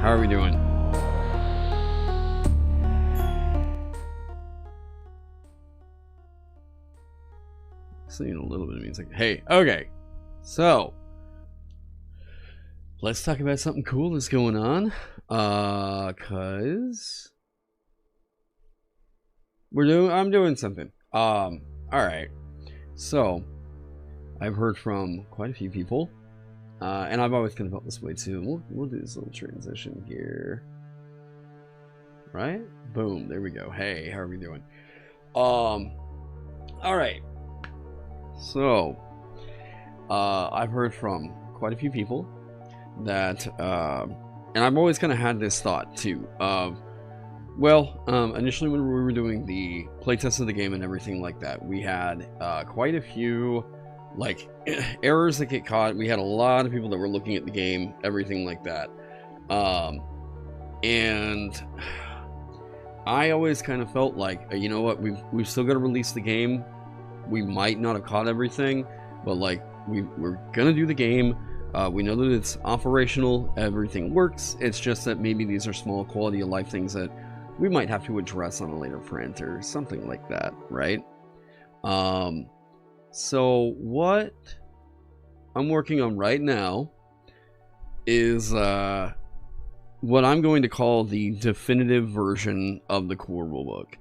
How are we doing? Listening a little bit of music. Hey, okay. So, let's talk about something cool that's going on. Cause I'm doing something. Alright. So, I've heard from quite a few people. And I've always kind of felt this way too. We'll do this little transition here. Right? Boom. There we go. Hey, how are we doing? Alright. So, I've heard from quite a few people that, and I've always kind of had this thought too of, well, initially when we were doing the playtest of the game and everything like that, we had quite a few like errors that get caught. We had a lot of people that were looking at the game, everything like that, and I always kind of felt like, you know what, we've still got to release the game. We might not have caught everything, but like we're gonna do the game. We know that it's operational, everything works. It's just that maybe these are small quality of life things that we might have to address on a later print or something like that, right? So what I'm working on right now is what I'm going to call the definitive version of the core rulebook.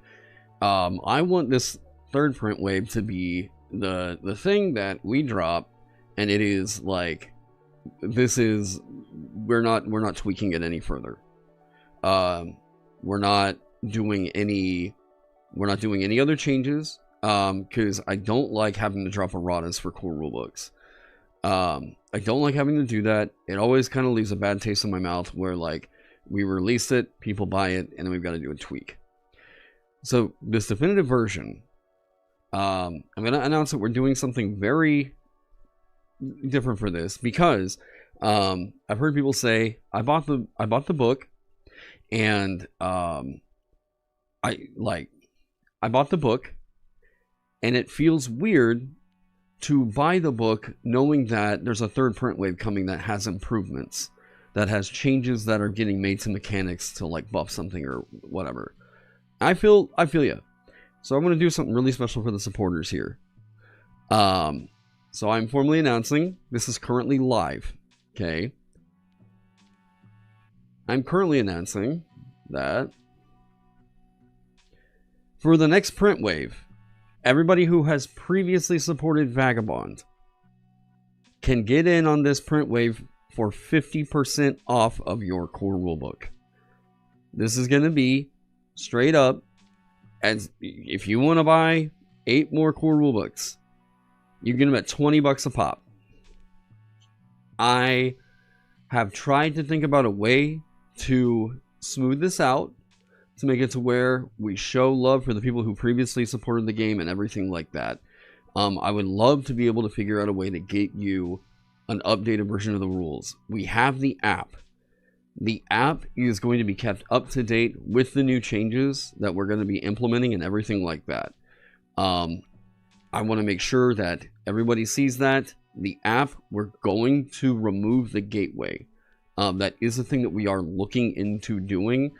I want this third print wave to be the thing that we drop, and it is like, this is, we're not tweaking it any further. We're not doing any other changes, because I don't like having to drop erratas for core rulebooks. I don't like having to do that. It always kind of leaves a bad taste in my mouth where like we release it, people buy it, and then we've got to do a tweak. So this definitive version, I'm going to announce that we're doing something very different for this, because I've heard people say, I bought the book, and I bought the book, and it feels weird to buy the book knowing that there's a third print wave coming that has improvements, that has changes that are getting made to mechanics to like buff something or whatever. I feel you. So I'm going to do something really special for the supporters here. So I'm formally announcing this is currently live. Okay. I'm currently announcing that for the next print wave, everybody who has previously supported Vagabond can get in on this print wave for 50% off of your core rulebook. This is going to be straight up, as if you want to buy 8 more core rulebooks, you get them at $20 a pop. I have tried to think about a way to smooth this out, to make it to where we show love for the people who previously supported the game and everything like that. I would love to be able to figure out a way to get you an updated version of the rules. We have the app. The app is going to be kept up to date with the new changes that we're going to be implementing and everything like that. I want to make sure that everybody sees that. The app, we're going to remove the gateway. That is a thing that we are looking into doing.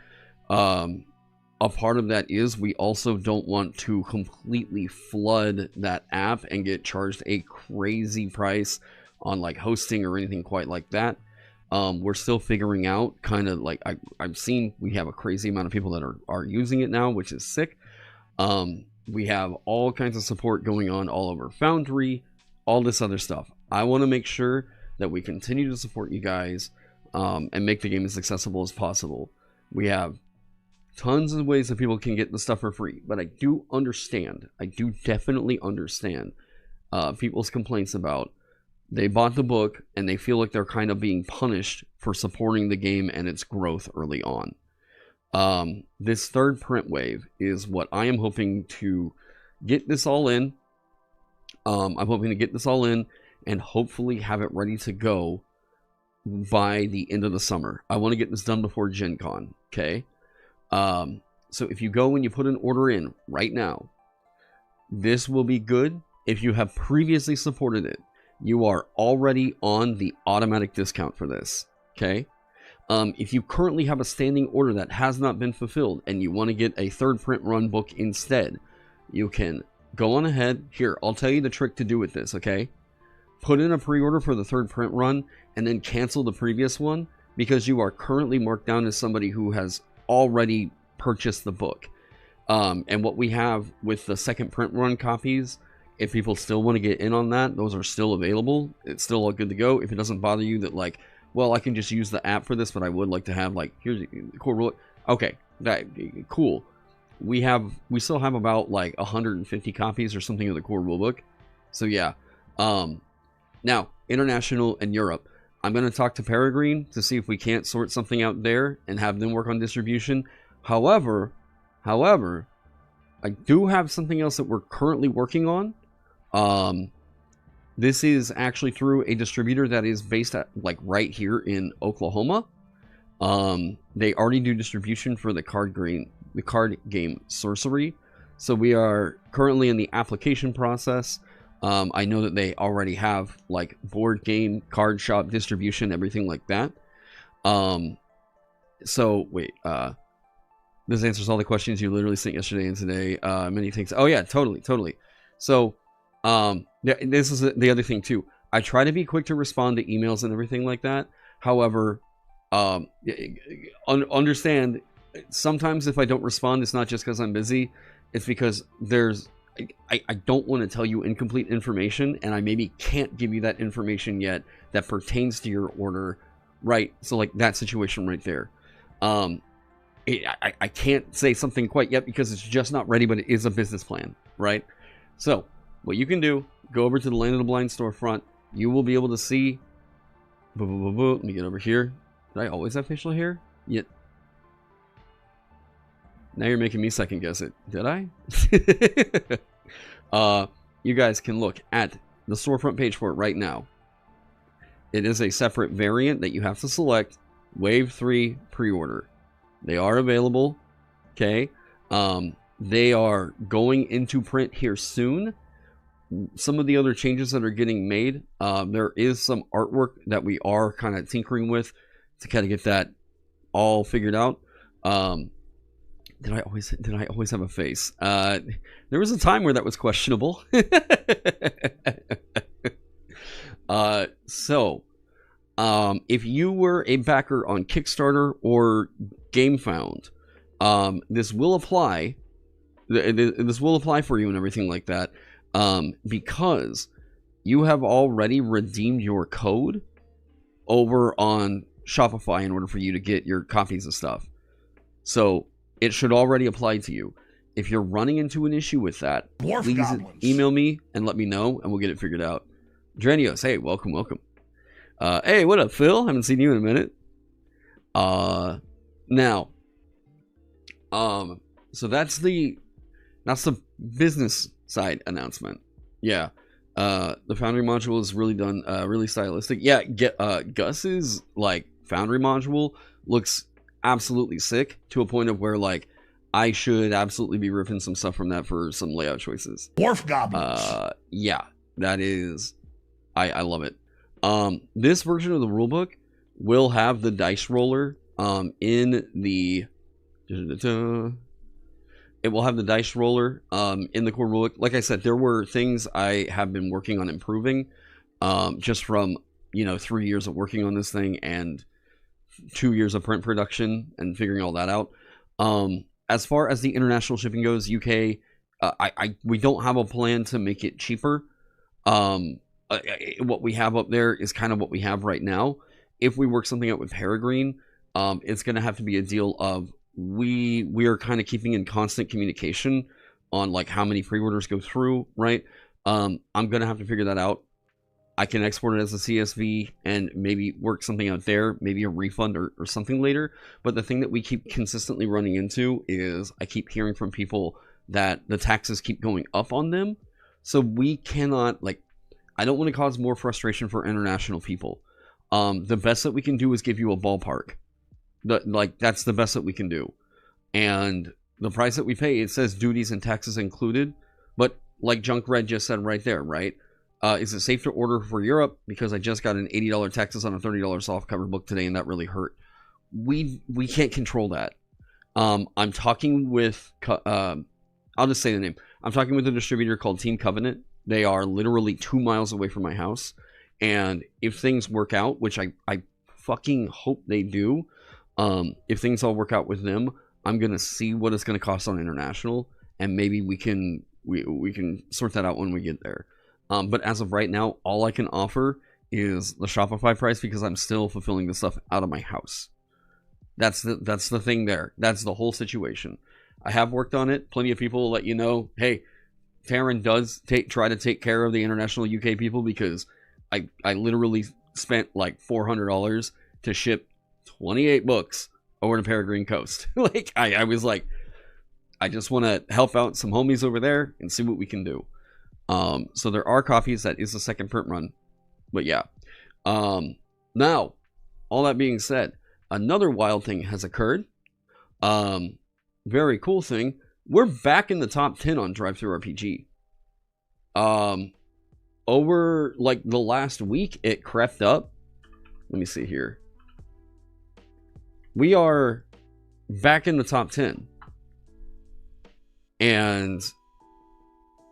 A part of that is we also don't want to completely flood that app and get charged a crazy price on like hosting or anything quite like that. We're still figuring out kind of like, I've seen we have a crazy amount of people that are using it now, which is sick. We have all kinds of support going on all over Foundry, all this other stuff. I want to make sure that we continue to support you guys and make the game as accessible as possible. We have tons of ways that people can get the stuff for free, but I do definitely understand people's complaints about they bought the book and they feel like they're kind of being punished for supporting the game and its growth early on. This third print wave is what I am hoping to get this all in. I'm hoping to get this all in and hopefully have it ready to go by the end of the summer. I want to get this done before Gen Con, okay? So if you go and you put an order in right now, this will be good. If you have previously supported it, you are already on the automatic discount for this, okay? If you currently have a standing order that has not been fulfilled and you want to get a third print run book instead, you can go on ahead. Here, I'll tell you the trick to do with this, okay? Put in a pre-order for the third print run and then cancel the previous one, because you are currently marked down as somebody who has already purchased the book. And what we have with the second print run copies, if people still want to get in on that, those are still available. It's still all good to go. If it doesn't bother you that, like, well, I can just use the app for this, but I would like to have, like, here's the core rule. Okay, that cool. We still have about like 150 copies or something of the core rulebook. So yeah. Now, international and Europe. I'm going to talk to Peregrine to see if we can't sort something out there and have them work on distribution. However, I do have something else that we're currently working on. This is actually through a distributor that is based at, like, right here in Oklahoma. They already do distribution for the card game Sorcery. So we are currently in the application process. I know that they already have, like, board game, card shop distribution, everything like that. So wait, this answers all the questions you literally sent yesterday and today. Many things. Oh yeah, totally. So, this is the other thing too. I try to be quick to respond to emails and everything like that. However, understand, sometimes if I don't respond, it's not just because I'm busy. It's because I don't want to tell you incomplete information, and I maybe can't give you that information yet that pertains to your order, right? So, like, that situation right there. I can't say something quite yet because it's just not ready, but it is a business plan, right? So, what you can do, go over to the Land of the Blind storefront. You will be able to see... Let me get over here. Did I always have facial hair? Yet. Now you're making me second guess it. Did I? You guys can look at the storefront page for it right now. It is a separate variant that you have to select. Wave 3 pre-order. They are available. Okay. They are going into print here soon. Some of the other changes that are getting made, there is some artwork that we are kind of tinkering with to kind of get that all figured out. Did I always have a face? There was a time where that was questionable. If you were a backer on Kickstarter or GameFound, this will apply. This will apply for you and everything like that, because you have already redeemed your code over on Shopify in order for you to get your copies of stuff. So it should already apply to you. If you're running into an issue with that, please email me and let me know, and we'll get it figured out. Drenios, hey, welcome. Hey, what up, Phil? Haven't seen you in a minute. Now, so that's the business side announcement. Yeah, the Foundry module is really done, really stylistic. Yeah, Gus's, like, Foundry module looks absolutely sick, to a point of where, like, I should absolutely be ripping some stuff from that for some layout choices. Dwarf goblins. Yeah, that is, I love it. This version of the rulebook will have the dice roller in the it will have the dice roller in the core rulebook. Like I said, there were things I have been working on improving, just from 3 years of working on this thing and 2 years of print production and figuring all that out. As far as the international shipping goes, UK, we don't have a plan to make it cheaper. What we have up there is kind of what we have right now. If we work something out with Peregrine, it's going to have to be a deal of we are kind of keeping in constant communication on, like, how many pre-orders go through, right? I'm going to have to figure that out. I can export it as a CSV and maybe work something out there, maybe a refund or something later. But the thing that we keep consistently running into is I keep hearing from people that the taxes keep going up on them. So we cannot, like, I don't want to cause more frustration for international people. The best that we can do is give you a ballpark. That's the best that we can do. And the price that we pay, it says duties and taxes included. But like Junk Red just said right there, right? Is it safe to order for Europe? Because I just got an $80 taxes on a $30 softcover book today, and that really hurt. we can't control that. I'm talking with I'll just say the name. I'm talking with a distributor called Team Covenant. They are literally 2 miles away from my house, and if things work out, which I fucking hope they do, if things all work out with them, I'm gonna see what it's gonna cost on international, and maybe we can sort that out when we get there. But as of right now, all I can offer is the Shopify price because I'm still fulfilling the stuff out of my house. That's the thing there. That's the whole situation. I have worked on it. Plenty of people will let you know, hey, Taron does try to take care of the international UK people, because I literally spent like $400 to ship 28 books over to Peregrine Coast. Like I was like, I just want to help out some homies over there and see what we can do. So there are copies. That is the second print run. But yeah. Now, all that being said, another wild thing has occurred. Very cool thing. We're back in the top 10 on DriveThruRPG. Over like the last week, it crept up. Let me see here. We are back in the top 10. And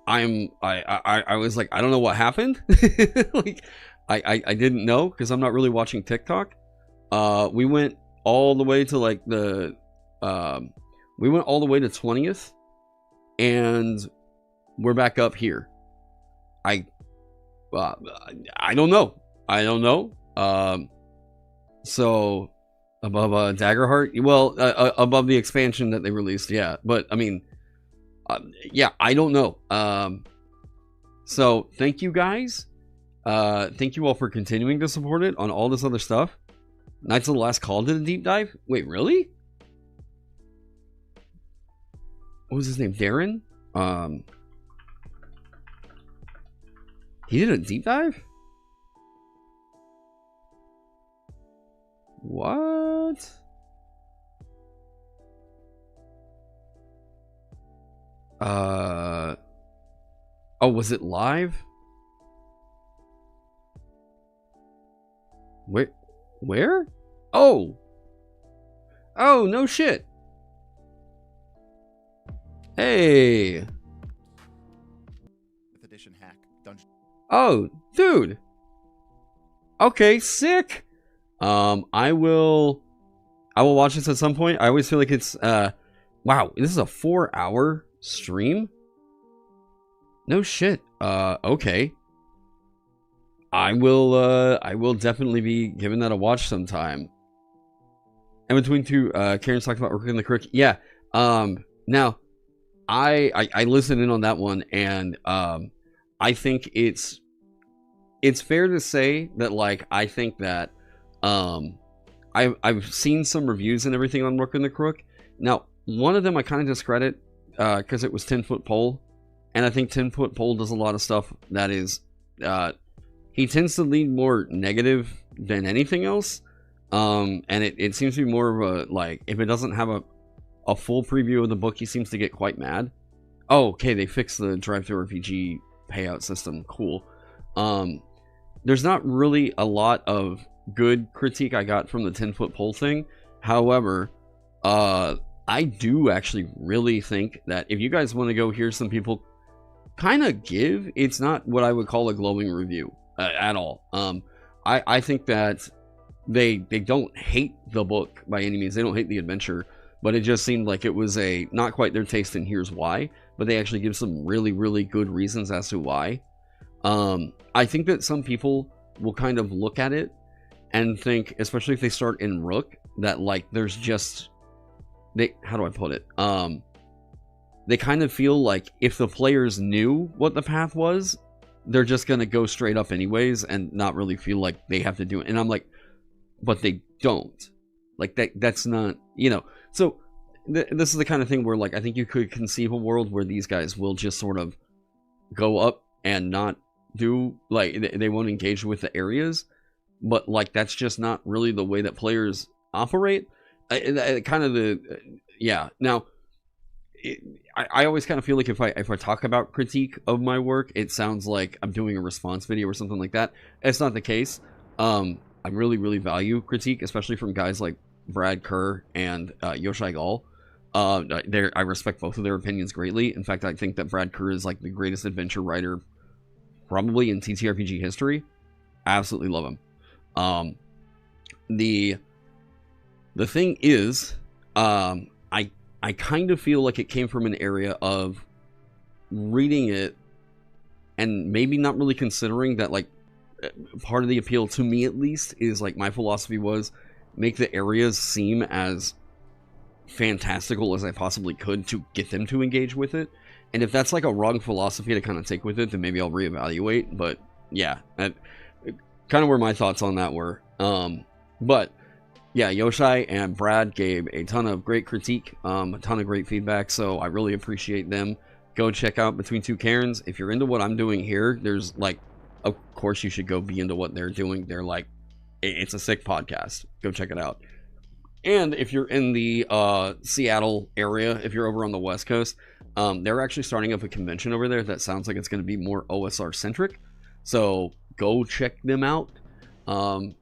I was like, I don't know what happened. Like I didn't know, because I'm not really watching TikTok. We went all the way to like the we went all the way to 20th, and we're back up here. I don't know. So above Daggerheart, well, above the expansion that they released, yeah. But I mean, yeah, I don't know. So thank you guys. Thank you all for continuing to support it on all this other stuff. Knights of the Last Call did a deep dive. Wait, really? What was his name? Darren? He did a deep dive? What? Oh, was it live? Where? Oh, no shit. Hey. Edition hack dungeon. Oh, dude. Okay, sick. I will watch this at some point. I always feel like it's wow, this is a 4-hour stream? No shit. Okay. I will definitely be giving that a watch sometime. And between two, Karen's talked about working the crook. Yeah. Now, I listened in on that one, and I think it's fair to say that, like, I think that I've seen some reviews and everything on Working the Crook. Now, one of them I kind of discredit because it was 10-foot pole, and I think 10-foot pole does a lot of stuff that is he tends to lead more negative than anything else. And it seems to be more of a, like, if it doesn't have a full preview of the book, he seems to get quite mad. Oh, okay, they fixed the DriveThruRPG payout system. Cool. There's not really a lot of good critique I got from the 10-foot pole thing. However, I do actually really think that if you guys want to go hear some people kind of give, it's not what I would call a glowing review at all. I think that they don't hate the book by any means. They don't hate the adventure, but it just seemed like it was a not quite their taste, and here's why. But they actually give some really, really good reasons as to why. I think that some people will kind of look at it and think, especially if they start in Rook, that, like, there's just how do I put it? They kind of feel like if the players knew what the path was, they're just gonna go straight up anyways and not really feel like they have to do it. And I'm like, but they don't. Like, that's not, you know. So this is the kind of thing where, like, I think you could conceive a world where these guys will just sort of go up and not do, like, they won't engage with the areas, but, like, that's just not really the way that players operate. Kind of the yeah. Now, I always kind of feel like if I talk about critique of my work, it sounds like I'm doing a response video or something like that. It's not the case. I really, really value critique, especially from guys like Brad Kerr and Yoshai Gall. I respect both of their opinions greatly. In fact, I think that Brad Kerr is like the greatest adventure writer probably in TTRPG history. Absolutely love him. The thing is, I kind of feel like it came from an area of reading it and maybe not really considering that, like, part of the appeal to me at least is, like, my philosophy was make the areas seem as fantastical as I possibly could to get them to engage with it. And if that's like a wrong philosophy to kind of take with it, then maybe I'll reevaluate. But yeah, that kind of where my thoughts on that were. But yeah, Yoshai and Brad gave a ton of great critique, a ton of great feedback, so I really appreciate them. Go check out Between Two Cairns. If you're into what I'm doing here, there's like, of course you should go be into what they're doing. They're like, it's a sick podcast. Go check it out. And if you're in the Seattle area, if you're over on the West Coast, they're actually starting up a convention over there that sounds like it's going to be more OSR centric. So go check them out.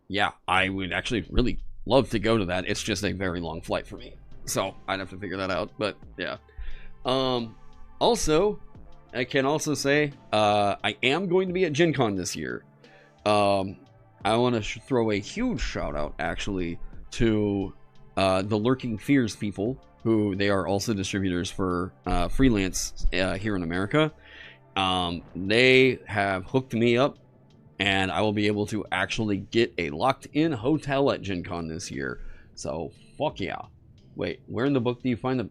Yeah, I would actually really love to go to that. It's just a very long flight for me, so I'd have to figure that out. But yeah. Also, I can also say I am going to be at Gen Con this year. I want to throw a huge shout out actually to the Lurking Fears people, who they are also distributors for freelance here in America. They have hooked me up, and I will be able to actually get a locked-in hotel at Gen Con this year. So, fuck yeah. Wait, where in the book do you find the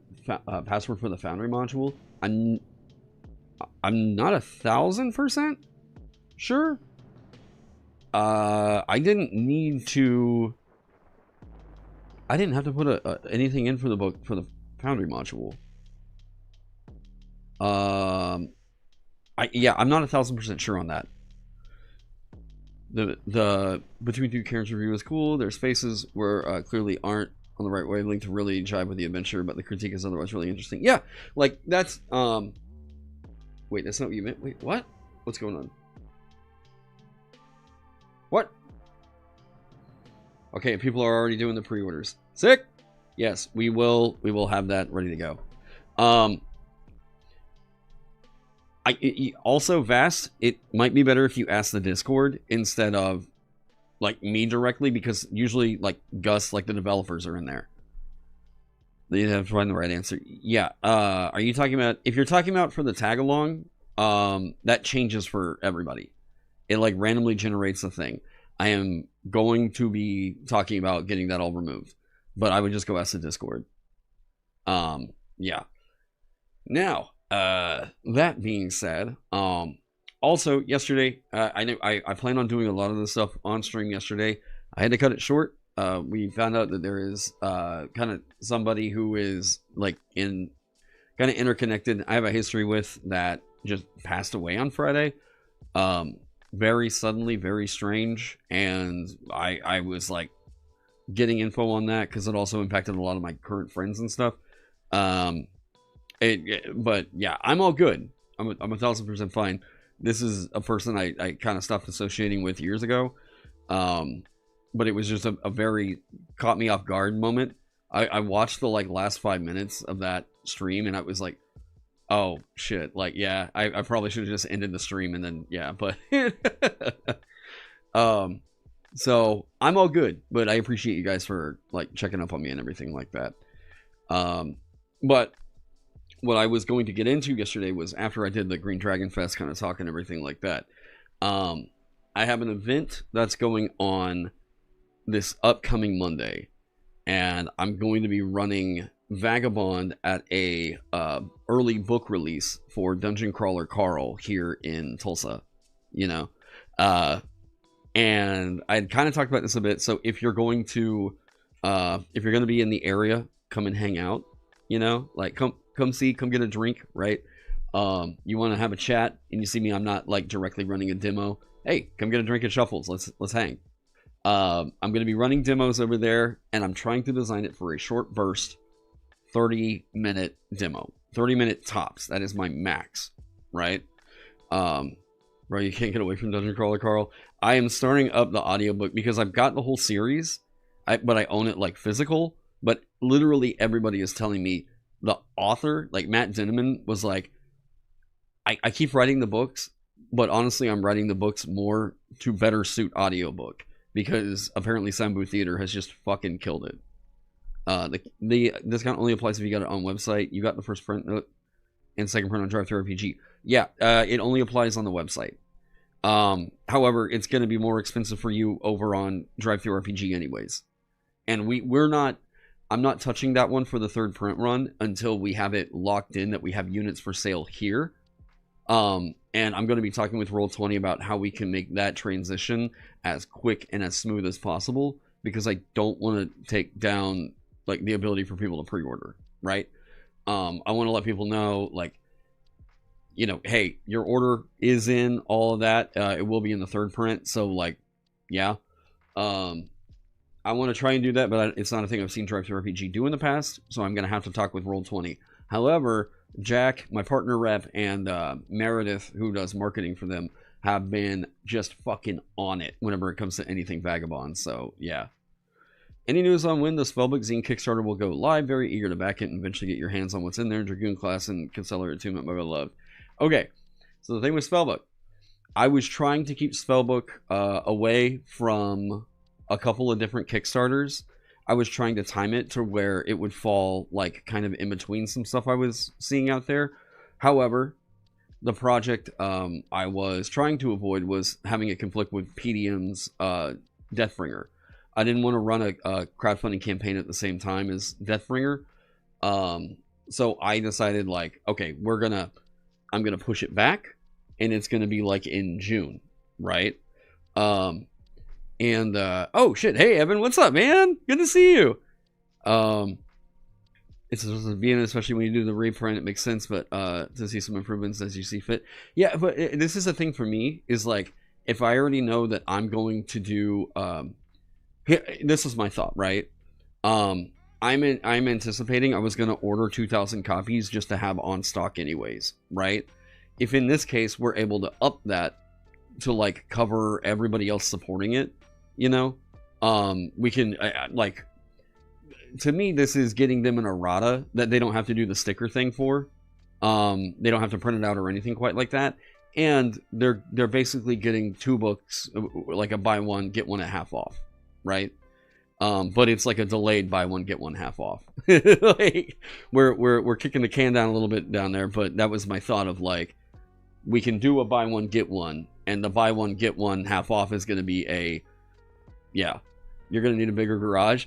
password for the Foundry module? I'm not 1,000% sure. I didn't need to... I didn't have to put anything in for the book for the Foundry module. Yeah, I'm not 1,000% sure on that. The Between Two Cairns review is cool. Their spaces were clearly aren't on the right wavelength to really jive with the adventure, but the critique is otherwise really interesting. Yeah, like that's wait, that's not what you meant. Wait, what? What's going on? What? Okay, people are already doing the pre-orders. Sick. Yes, we will have that ready to go. Also, Vast, it might be better if you ask the Discord instead of like me directly, because usually like Gus, like the developers, are in there. They have to find the right answer. Yeah. Are you talking about, if you're talking about for the tag along, that changes for everybody. It like randomly generates a thing. I am going to be talking about getting that all removed, but I would just go ask the Discord. Yeah. Now, that being said, also yesterday, I plan on doing a lot of this stuff on stream yesterday. I had to cut it short. We found out that there is kind of somebody who is like kind of interconnected. I have a history with that just passed away on Friday. Very suddenly, very strange, and I was like getting info on that because it also impacted a lot of my current friends and stuff. But yeah, I'm all good. I'm 1,000% fine. This is a person I kind of stopped associating with years ago. But it was just a very caught me off guard moment. I watched the like last 5 minutes of that stream, and I was like, oh shit, like yeah, I probably should have just ended the stream and then yeah, but so I'm all good, but I appreciate you guys for like checking up on me and everything like that. But what I was going to get into yesterday was after I did the Green Dragon Fest kind of talk and everything like that. I have an event that's going on this upcoming Monday, and I'm going to be running Vagabond at a early book release for Dungeon Crawler Carl here in Tulsa, you know. And I'd kind of talked about this a bit. So if you're going to be in the area, come and hang out, you know, like come get a drink, right? You want to have a chat and you see me, I'm not like directly running a demo. Hey, come get a drink at Shuffles. Let's hang. I'm going to be running demos over there, and I'm trying to design it for a short burst, 30-minute demo. 30-minute tops. That is my max, right? Bro, you can't get away from Dungeon Crawler Carl. I am starting up the audiobook because I've got the whole series. but I own it like physical. But literally everybody is telling me, the author, like Matt Dinneman, was like, I keep writing the books, but honestly, I'm writing the books more to better suit audiobook, because apparently Sambu Theater has just fucking killed it. The discount only applies if you got it on website. You got the first print and second print on DriveThruRPG. Yeah, it only applies on the website. However, it's going to be more expensive for you over on DriveThruRPG anyways. And I'm not touching that one for the third print run until we have it locked in that we have units for sale here. And I'm going to be talking with Roll20 about how we can make that transition as quick and as smooth as possible, because I don't want to take down like the ability for people to pre-order, right? I want to let people know, like, you know, hey, your order is in, all of that. It will be in the third print, so like, yeah. I want to try and do that, but it's not a thing I've seen DriveThruRPG do in the past, so I'm going to have to talk with Roll20. However, Jack, my partner rep, and Meredith, who does marketing for them, have been just fucking on it whenever it comes to anything Vagabond, so yeah. Any news on when the Spellbook Zine Kickstarter will go live? Very eager to back it and eventually get your hands on what's in there. Dragoon class and Concealer Attunement, my love. Okay, so the thing with Spellbook, I was trying to keep Spellbook away from a couple of different Kickstarters. I was trying to time it to where it would fall like kind of in between some stuff I was seeing out there. However, the project I was trying to avoid was having it conflict with PDM's Deathbringer. I didn't want to run a crowdfunding campaign at the same time as Deathbringer. So I decided, like, okay, I'm gonna push it back, and it's gonna be like in June, right? Oh shit, hey Evan, what's up, man? Good to see you. It's supposed to be in, especially when you do the reprint, it makes sense, but to see some improvements as you see fit. Yeah, but this is the thing for me, is like, if I already know that I'm going to do this is my thought, right? I'm anticipating I was going to order 2,000 copies just to have on stock anyways, right? If in this case we're able to up that to like cover everybody else supporting it, you know, we can like, to me this is getting them an errata that they don't have to do the sticker thing for. They don't have to print it out or anything quite like that, and they're basically getting 2 books, like a buy one get one at half off, right? But it's like a delayed buy one get one half off. Like, we're kicking the can down a little bit down there, but that was my thought of like, we can do a buy one get one, and the buy one get one half off is going to be yeah, you're going to need a bigger garage.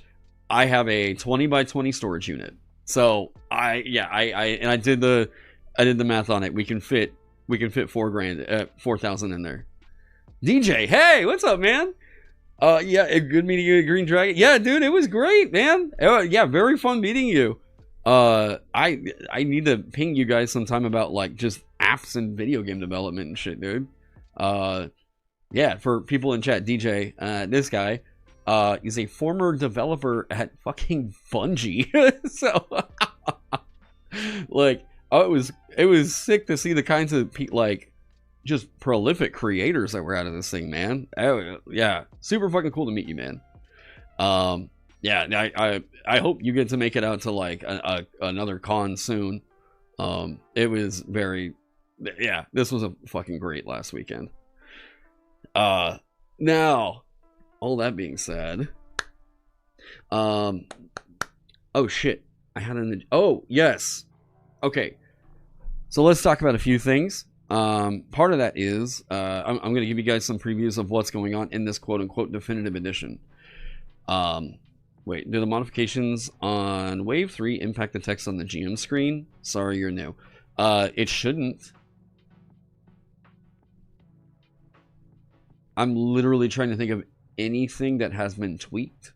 I have a 20 by 20 storage unit, so I did the math on it. We can fit $4,000 in there. DJ, hey, what's up, man? Yeah, good meeting you at Green Dragon. Yeah, dude, it was great, man. Yeah, very fun meeting you. I need to ping you guys sometime about like just apps and video game development and shit, dude. Yeah, for people in chat, DJ, this guy, is a former developer at fucking Bungie. So, like, it was sick to see the kinds of like just prolific creators that were out of this thing, man. Yeah, super fucking cool to meet you, man. Yeah, I hope you get to make it out to like another con soon. It was yeah, this was a fucking great last weekend. Now, all that being said, oh shit, oh yes, okay, so let's talk about a few things. Part of that is I'm going to give you guys some previews of what's going on in this quote-unquote definitive edition. Wait, do the modifications on Wave 3 impact the text on the GM screen? Sorry, you're new. It shouldn't. I'm literally trying to think of anything that has been tweaked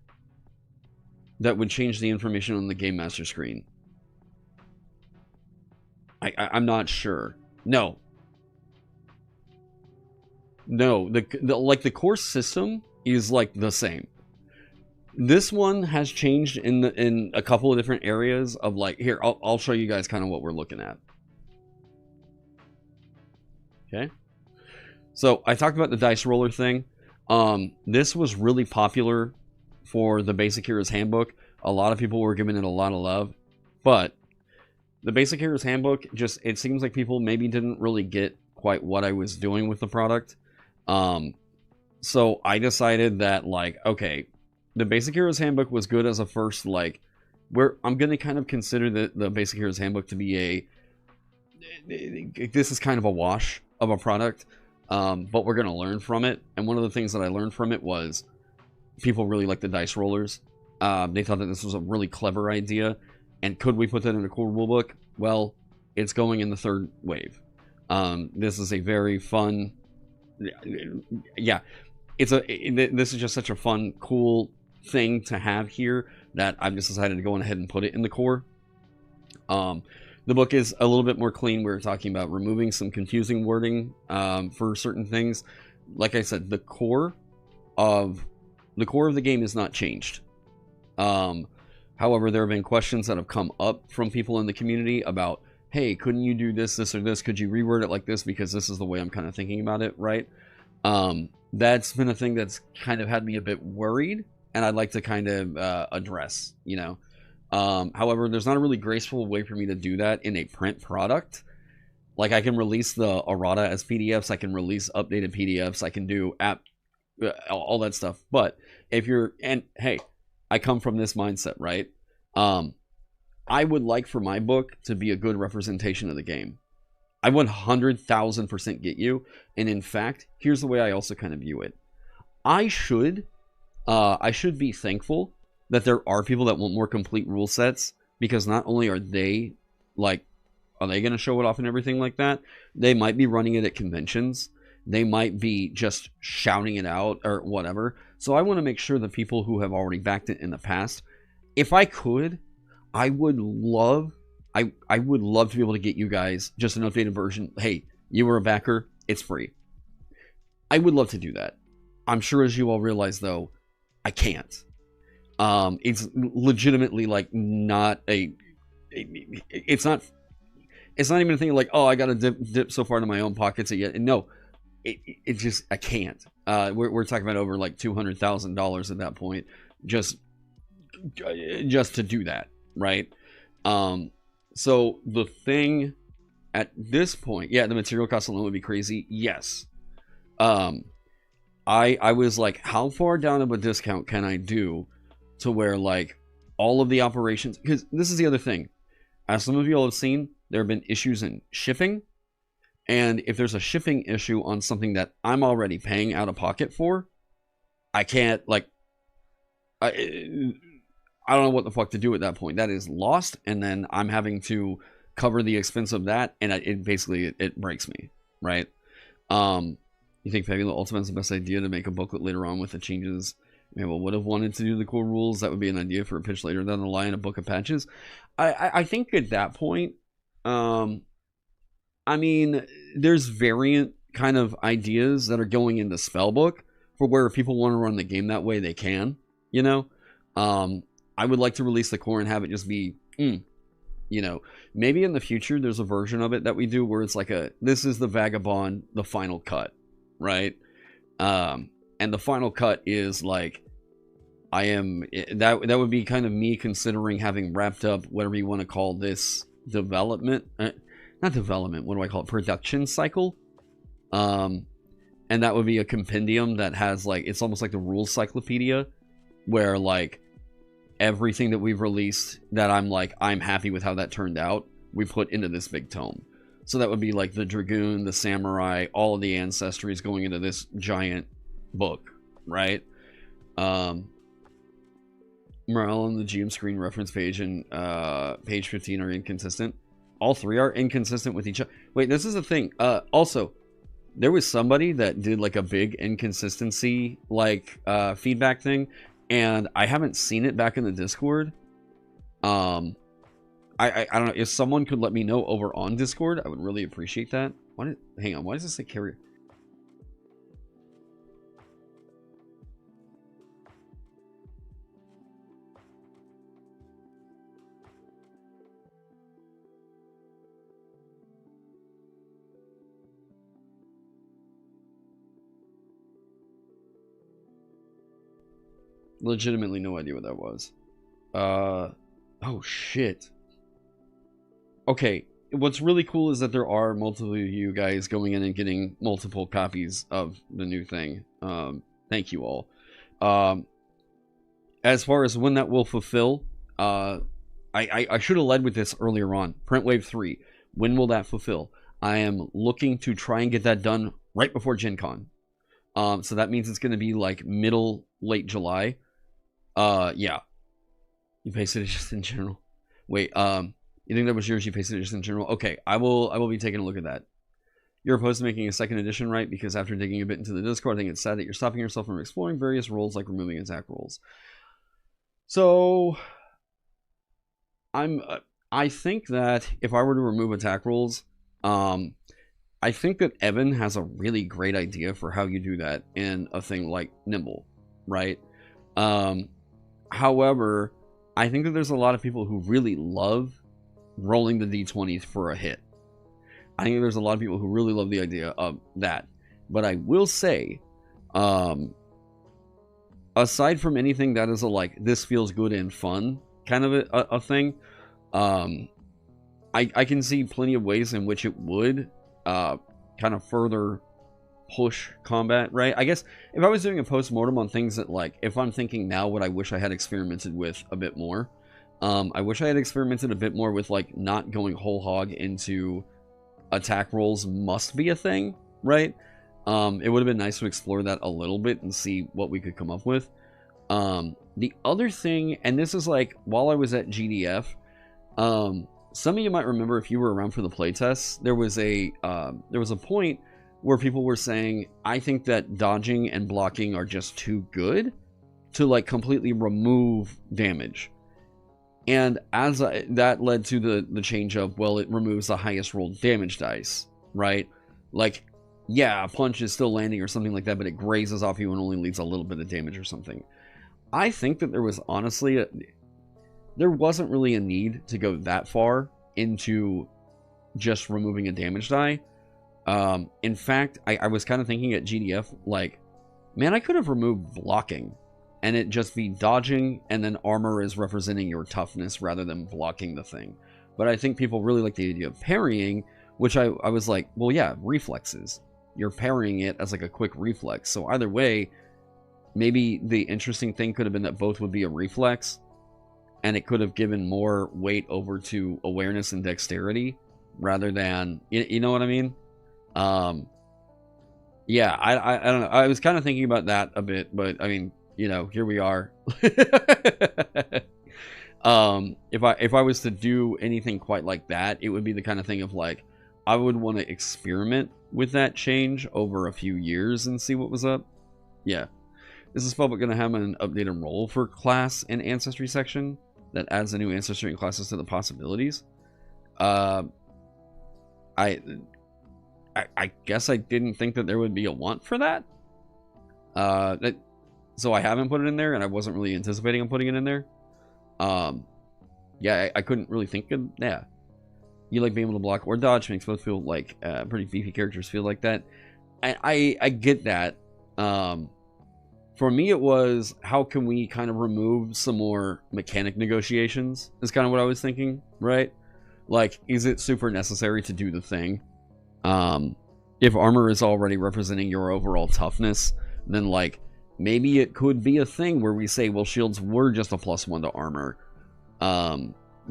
that would change the information on the Game Master screen. I'm not sure. No, the course system is like the same. This one has changed in a couple of different areas of like, here, I'll show you guys kind of what we're looking at. Okay. So I talked about the dice roller thing. This was really popular for the Basic Heroes Handbook. A lot of people were giving it a lot of love, but the Basic Heroes Handbook, just, it seems like people maybe didn't really get quite what I was doing with the product. So I decided that, like, okay, the Basic Heroes Handbook was good as a first, like, where I'm going to kind of consider the Basic Heroes Handbook to be this is kind of a wash of a product, but we're going to learn from it. And one of the things that I learned from it was people really like the dice rollers. They thought that this was a really clever idea. And could we put that in a core rulebook? Well, it's going in the third wave. This is a very fun... Yeah, this is just such a fun, cool thing to have here that I've just decided to go ahead and put it in the core. The book is a little bit more clean. We're talking about removing some confusing wording for certain things. Like I said, the core of the game is not changed. However, there have been questions that have come up from people in the community about, hey, couldn't you do this, or this? Could you reword it like this? Because this is the way I'm kind of thinking about it, right? That's been a thing that's kind of had me a bit worried, and I'd like to kind of address, you know. However, there's not a really graceful way for me to do that in a print product. Like, I can release the errata as PDFs, I can release updated PDFs, I can do all that stuff. But if you're, and hey, I come from this mindset, right? I would like for my book to be a good representation of the game. I 100,000% get you. And in fact, here's the way I also kind of view it. I should be thankful that there are people that want more complete rule sets, because not only are they going to show it off and everything like that, they might be running it at conventions. They might be just shouting it out or whatever. So I want to make sure that people who have already backed it in the past, if I could, I would love to be able to get you guys just an updated version. Hey, you were a backer, it's free. I would love to do that. I'm sure, as you all realize, though, I can't. It's legitimately like it's not even a thing like, oh, I gotta dip so far into my own pockets yet. No, it just, I can't. We're talking about over like $200,000 at that point, just to do that, right? So the thing at this point, yeah, the material cost alone would be crazy. Yes. I was like, how far down of a discount can I do to where, like, all of the operations, because this is the other thing. As some of you all have seen, there have been issues in shipping. And if there's a shipping issue on something that I'm already paying out of pocket for, I can't, like, I don't know what the fuck to do at that point. That is lost, and then I'm having to cover the expense of that, and it basically breaks me, right? You think Fabula Ultimate is the best idea to make a booklet later on with the changes? Maybe I would have wanted to do the core rules. That would be an idea for a pitch later down the line, a book of patches. I think at that point, I mean, there's variant kind of ideas that are going into Spellbook for where if people want to run the game that way, they can, you know? I would like to release the core and have it just be, you know, maybe in the future there's a version of it that we do where it's like this is the Vagabond, the final cut, right? And the final cut is like, that would be kind of me considering having wrapped up whatever you want to call this development, not development, what do I call it? Production cycle. And that would be a compendium that has like, it's almost like the rules cyclopedia where like everything that we've released that I'm happy with how that turned out, we put into this big tome. So that would be like the Dragoon, the Samurai, all of the ancestries going into this giant book, right? Morale on the GM screen reference page and page 15 are inconsistent. All three are inconsistent with each other. Wait, this is a thing. Also, there was somebody that did like a big inconsistency like feedback thing, and I haven't seen it back in the Discord. I don't know if someone could let me know over on Discord. I would really appreciate that. Hang on, why does this say carrier? legitimately no idea what that was. Oh shit. Okay, what's really cool is that there are multiple of you guys going in and getting multiple copies of the new thing. Thank you all. As far as when that will fulfill, I should have led with this earlier on. Print Wave 3, when will that fulfill? I am looking to try and get that done right before Gen Con. So that means it's going to be like late July. Yeah. You pasted it just in general. Wait, you think that was yours? You pasted it just in general? Okay, I will be taking a look at that. You're opposed to making a second edition, right? Because after digging a bit into the Discord, I think it's sad that you're stopping yourself from exploring various roles like removing attack rolls. So, I think that if I were to remove attack rolls, I think that Evan has a really great idea for how you do that in a thing like Nimble, right? However, I think that there's a lot of people who really love rolling the d20s for a hit. I think there's a lot of people who really love the idea of that. But I will say, aside from anything that is a like, this feels good and fun kind of a thing, I can see plenty of ways in which it would kind of further push combat, right? I guess if I was doing a post-mortem on things that, like, if I'm thinking now what I wish I had experimented with a bit more, I wish I had experimented a bit more with, like, not going whole hog into attack rolls must be a thing, right? It would have been nice to explore that a little bit and see what we could come up with. The other thing, and this is like, while I was at GDF, some of you might remember if you were around for the playtests, there was a point where people were saying, I think that dodging and blocking are just too good to like completely remove damage. And as that led to the change of, well, it removes the highest rolled damage dice, right? Like, yeah, a punch is still landing or something like that, but it grazes off you and only leaves a little bit of damage or something. I think that there was honestly, there wasn't really a need to go that far into just removing a damage die. In fact, I was kind of thinking at GDF, like, man, I could have removed blocking and it just be dodging and then armor is representing your toughness rather than blocking the thing. But I think people really like the idea of parrying, which I was like, well, yeah, reflexes. You're parrying it as like a quick reflex. So either way, maybe the interesting thing could have been that both would be a reflex and it could have given more weight over to awareness and dexterity rather than, you know what I mean? Yeah, I don't know. I was kind of thinking about that a bit, but I mean, you know, here we are. If I was to do anything quite like that, it would be the kind of thing of like, I would want to experiment with that change over a few years and see what was up. Yeah. Is this spellbook going to have an updated role for class and ancestry section that adds a new ancestry and classes to the possibilities? I guess I didn't think that there would be a want for that. So I haven't put it in there, and I wasn't really anticipating on putting it in there. Yeah, I couldn't really think of, yeah. You like being able to block or dodge, makes both feel like pretty beefy characters feel like that. I get that. For me, it was, how can we kind of remove some more mechanic negotiations, is kind of what I was thinking, right? Like, is it super necessary to do the thing? If armor is already representing your overall toughness, then, like, maybe it could be a thing where we say, well, shields were just a +1 to armor,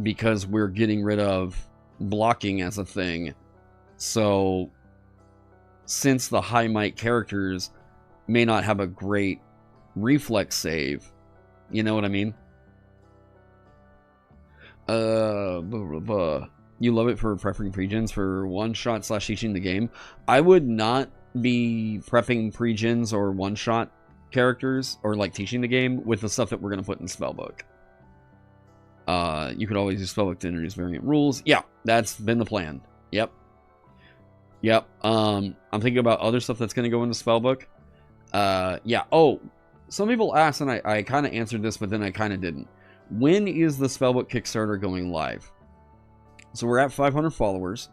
because we're getting rid of blocking as a thing. So, since the high might characters may not have a great reflex save, you know what I mean? You love it for prepping pre-gens for one-shot / teaching the game. I would not be prepping pre-gens or one-shot characters or like teaching the game with the stuff that we're going to put in Spellbook. You could always use Spellbook to introduce variant rules. Yeah, that's been the plan. Yep. I'm thinking about other stuff that's going to go into Spellbook. Yeah. Oh, some people asked, and I kind of answered this, but then I kind of didn't. When is the Spellbook Kickstarter going live? So we're at 500 followers.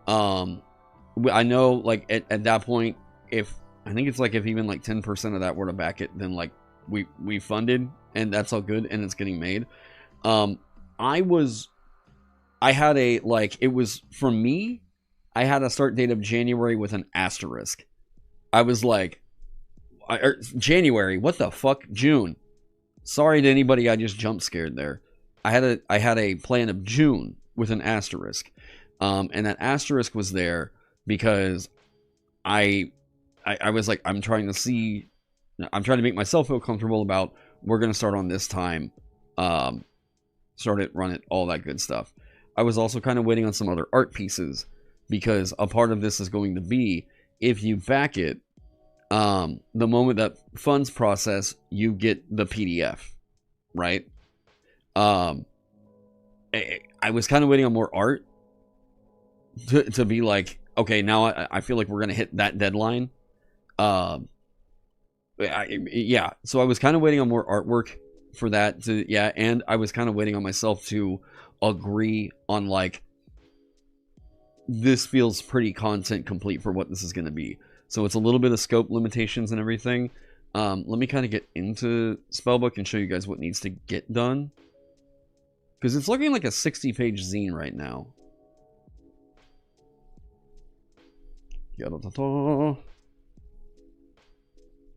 I know, like, at that point, if I think it's like if even like 10% of that were to back it, then like we funded, and that's all good, and it's getting made. I had a, like, it was, for me, I had a start date of January with an asterisk. I was like, January, what the fuck? June. Sorry to anybody I just jump scared there. I had a plan of June with an asterisk. And that asterisk was there because I was like, I'm trying to make myself feel comfortable about, we're going to start on this time. Start it, run it, all that good stuff. I was also kind of waiting on some other art pieces, because a part of this is going to be, if you back it, the moment that funds process, you get the PDF, right? I was kind of waiting on more art to be like, okay, now I feel like we're going to hit that deadline. Yeah, so I was kind of waiting on more artwork for that to, yeah, and I was kind of waiting on myself to agree on, like, this feels pretty content complete for what this is going to be. So it's a little bit of scope limitations and everything. Let me kind of get into Spellbook and show you guys what needs to get done, because it's looking like a 60-page zine right now.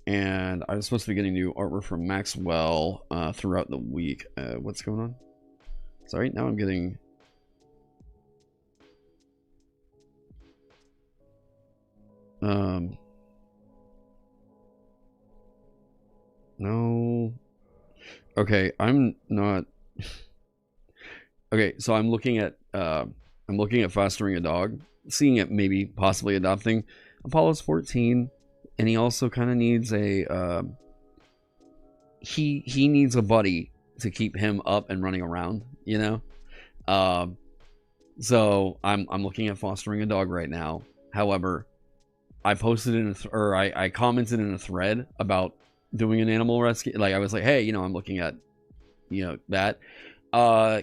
And I was supposed to be getting new artwork from Maxwell throughout the week. What's going on? Sorry, now I'm getting... No. Okay, I'm not... Okay, so I'm looking at fostering a dog, seeing it maybe possibly adopting. Apollo's 14, and he also kind of needs a he needs a buddy to keep him up and running around, you know. So I'm looking at fostering a dog right now. However, I posted in I commented in a thread about doing an animal rescue. Like, I was like, hey, you know, I'm looking at, you know, that.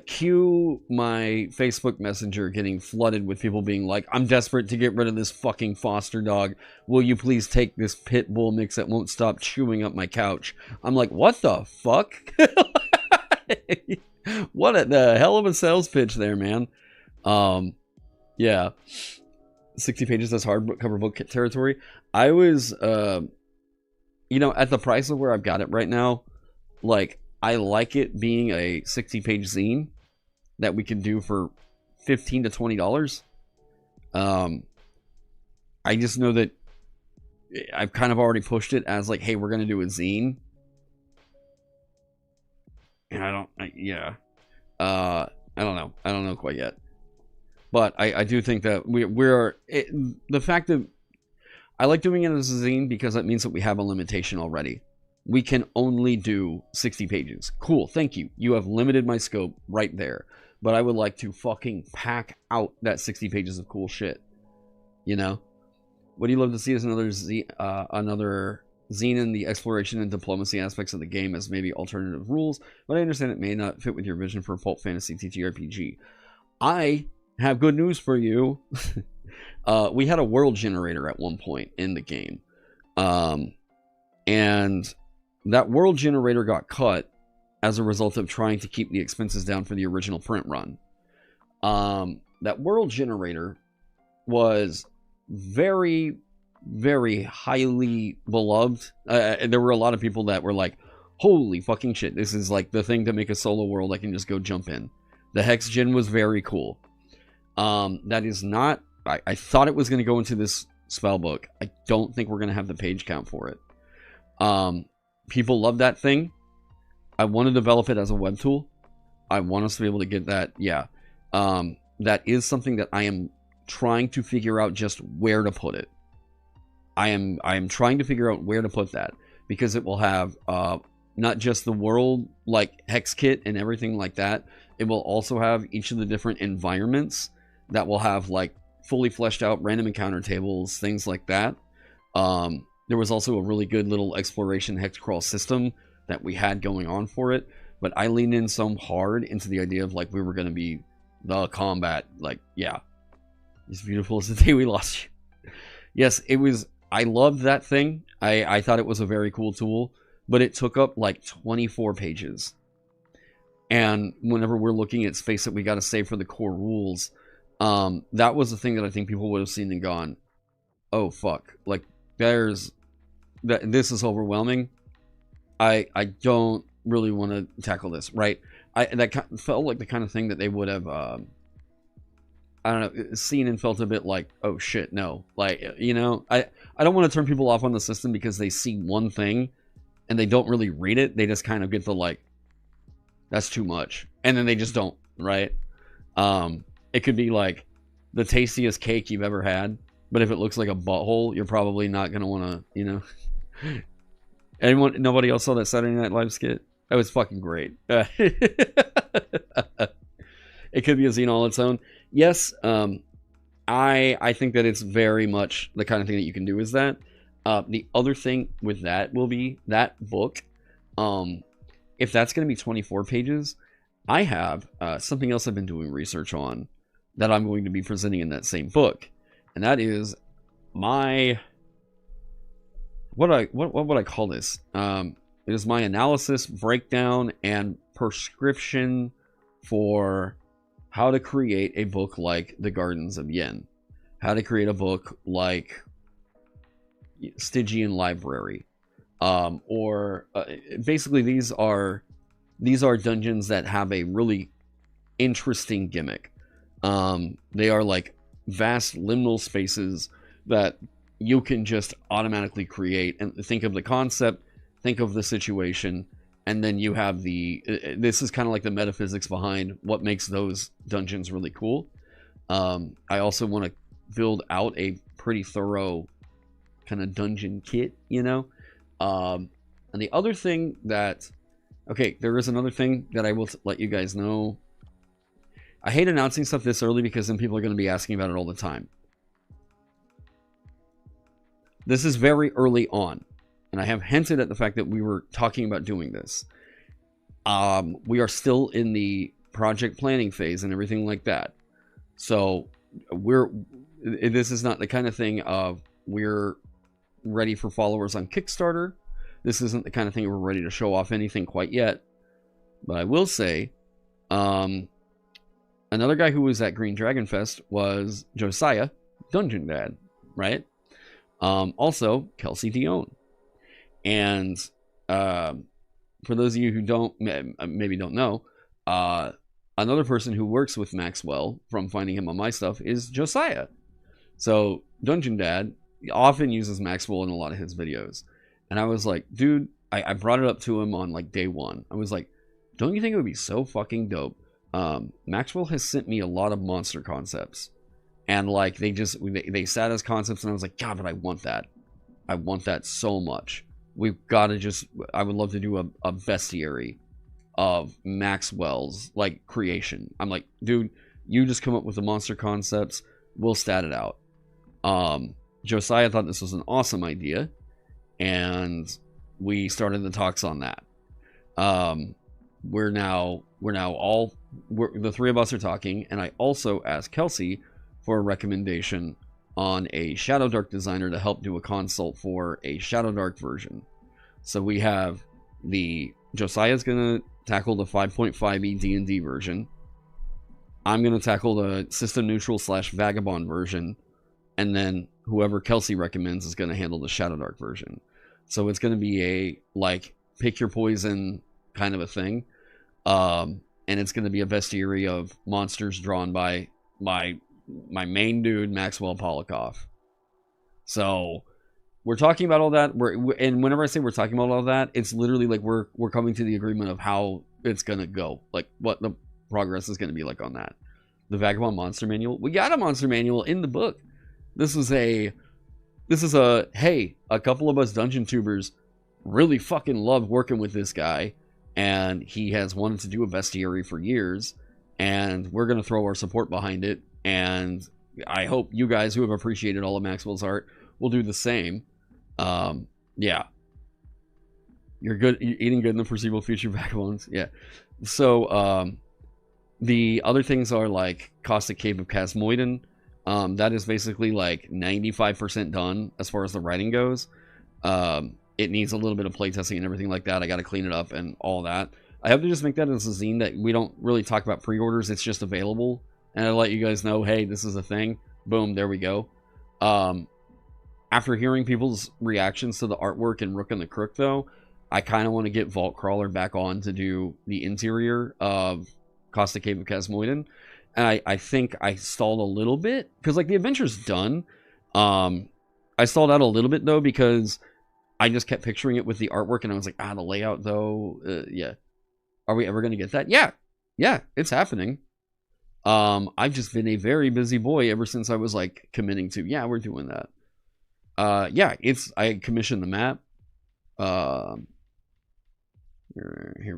Cue my Facebook Messenger getting flooded with people being like, I'm desperate to get rid of this fucking foster dog. Will you please take this pit bull mix that won't stop chewing up my couch? I'm like, what the fuck? What the hell of a sales pitch there, man. Yeah. 60 pages, that's hardcover book territory. I was, you know, at the price of where I've got it right now, like, I like it being a 60-page zine that we can do for $15 to $20. I just know that I've kind of already pushed it as like, hey, we're going to do a zine. And I don't know. I don't know quite yet. But I do think that the fact that I like doing it as a zine because that means that we have a limitation already. We can only do 60 pages. Cool, thank you. You have limited my scope right there. But I would like to fucking pack out that 60 pages of cool shit. You know? What do you love to see is another zine in the exploration and diplomacy aspects of the game as maybe alternative rules, but I understand it may not fit with your vision for Pulp Fantasy TTRPG. I have good news for you. We had a world generator at one point in the game. And that world generator got cut as a result of trying to keep the expenses down for the original print run. That world generator was very, very highly beloved. There were a lot of people that were like, holy fucking shit, this is like the thing to make a solo world I can just go jump in. The Hex Gen was very cool. That is not... I thought it was going to go into this spell book. I don't think we're going to have the page count for it. People love that thing. I want to develop it as a web tool. I want us to be able to get that. Yeah. That is something that I am trying to figure out just where to put it. I am trying to figure out where to put that, because it will have not just the world like hex kit and everything like that. It will also have each of the different environments that will have like fully fleshed out random encounter tables, things like that. There was also a really good little exploration hex crawl system that we had going on for it, but I leaned in so hard into the idea of like we were going to be the combat, like, yeah, it's beautiful as the day we lost you. Yes, it was. I loved that thing. I thought it was a very cool tool. but it took up like 24 pages. And whenever we're looking at space that we got to save for the core rules, that was the thing that I think people would have seen and gone, oh fuck, like this is overwhelming. I don't really want to tackle this, right? That felt like the kind of thing that they would have I don't know, seen and felt a bit like, oh shit, no. Like, you know, I don't want to turn people off on the system because they see one thing and they don't really read it. They just kind of get the like, that's too much. And then they just don't, right? It could be like the tastiest cake you've ever had, but if it looks like a butthole, you're probably not going to want to, you know. Nobody else saw that Saturday Night Live skit? That was fucking great. It could be a zine all its own. Yes, I think that it's very much the kind of thing that you can do is that. The other thing with that will be that book. If that's going to be 24 pages, I have something else I've been doing research on that I'm going to be presenting in that same book. And that is my... What would I call this? It is my analysis, breakdown, and prescription for how to create a book like The Gardens of Yen. How to create a book like Stygian Library. Basically these are dungeons that have a really interesting gimmick. They are like vast liminal spaces that you can just automatically create and think of the concept, think of the situation, and then you have this is kind of like the metaphysics behind what makes those dungeons really cool. I also want to build out a pretty thorough kind of dungeon kit, you know? And the other thing that... Okay, there is another thing that I will let you guys know. I hate announcing stuff this early because then people are going to be asking about it all the time. This is very early on, and I have hinted at the fact that we were talking about doing this. We are still in the project planning phase and everything like that. So this is not the kind of thing of we're ready for followers on Kickstarter. This isn't the kind of thing we're ready to show off anything quite yet. But I will say, another guy who was at Green Dragon Fest was Josiah, Dungeon Dad, right? Also, Kelsey Dion. And for those of you who maybe don't know, another person who works with Maxwell from finding him on my stuff is Josiah. So Dungeon Dad often uses Maxwell in a lot of his videos. And I was like, dude, I brought it up to him on like day one. I was like, don't you think it would be so fucking dope? Maxwell has sent me a lot of monster concepts. And like they sat as concepts and I was like, God, but I want that. I want that so much. We've got to I would love to do a bestiary of Maxwell's like creation. I'm like, dude, you just come up with the monster concepts. We'll stat it out. Josiah thought this was an awesome idea. And we started the talks on that. We're now the three of us are talking, and I also asked Kelsey for a recommendation on a Shadowdark designer to help do a consult for a Shadowdark version. So we have Josiah's gonna tackle the 5.5e D&D version. I'm gonna tackle the system neutral / Vagabond version, and then whoever Kelsey recommends is going to handle the Shadowdark version. So it's going to be a, like, pick your poison kind of a thing. And it's going to be a bestiary of monsters drawn by my main dude, Maxwell Polikoff. So we're talking about all that. And whenever I say we're talking about all that, it's literally like we're coming to the agreement of how it's going to go. Like, what the progress is going to be like on that. The Vagabond Monster Manual. We got a monster manual in the book. This is a hey, a couple of us dungeon tubers really fucking love working with this guy, and he has wanted to do a bestiary for years, and we're going to throw our support behind it, and I hope you guys who have appreciated all of Maxwell's art will do the same. Yeah. You're eating good in the foreseeable future, Vagabonds. Yeah. So, the other things are like Caustic Cave of Casmoiden. That is basically like 95% done as far as the writing goes. it needs a little bit of playtesting and everything like that. I got to clean it up and all that. I have to just make that as a zine that we don't really talk about pre-orders. It's just available. And I let you guys know, hey, this is a thing. Boom, there we go. After hearing people's reactions to the artwork in Rook and the Crook, though, I kind of want to get Vault Crawler back on to do the interior of Caustic Cave of Casmoiden. And I think I stalled a little bit, because, like, the adventure's done. I stalled out a little bit, though, because I just kept picturing it with the artwork, and I was like, the layout, though, yeah. Are we ever going to get that? Yeah, it's happening. I've just been a very busy boy ever since I was, like, committing to, yeah, we're doing that. Yeah, I commissioned the map. Here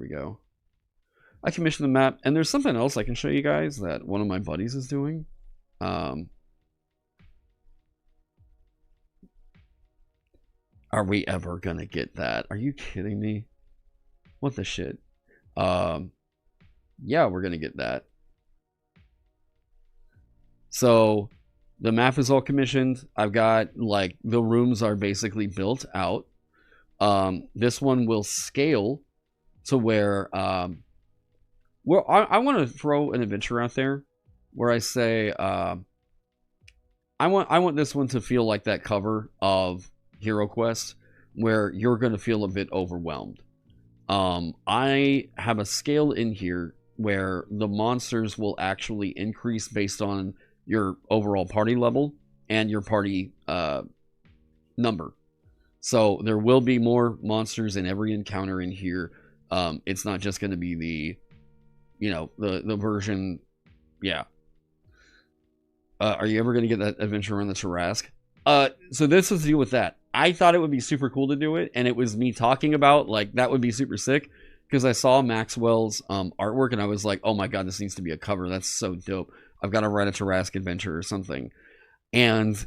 we go. I commissioned the map, and there's something else I can show you guys that one of my buddies is doing. Are we ever gonna get that? Are you kidding me? What the shit? Yeah, we're gonna get that. So the map is all commissioned. I've got, like, the rooms are basically built out. This one will scale to where I want to throw an adventure out there where I say I want this one to feel like that cover of Hero Quest, where you're going to feel a bit overwhelmed. I have a scale in here where the monsters will actually increase based on your overall party level and your party number. So there will be more monsters in every encounter in here. It's not just going to be the version. Yeah. Are you ever going to get that adventure on the Tarask? So this is to do with that. I thought it would be super cool to do it, and it was me talking about, like, that would be super sick, because I saw Maxwell's artwork, and I was like, oh my god, this needs to be a cover. That's so dope. I've got to write a Tarask adventure or something. And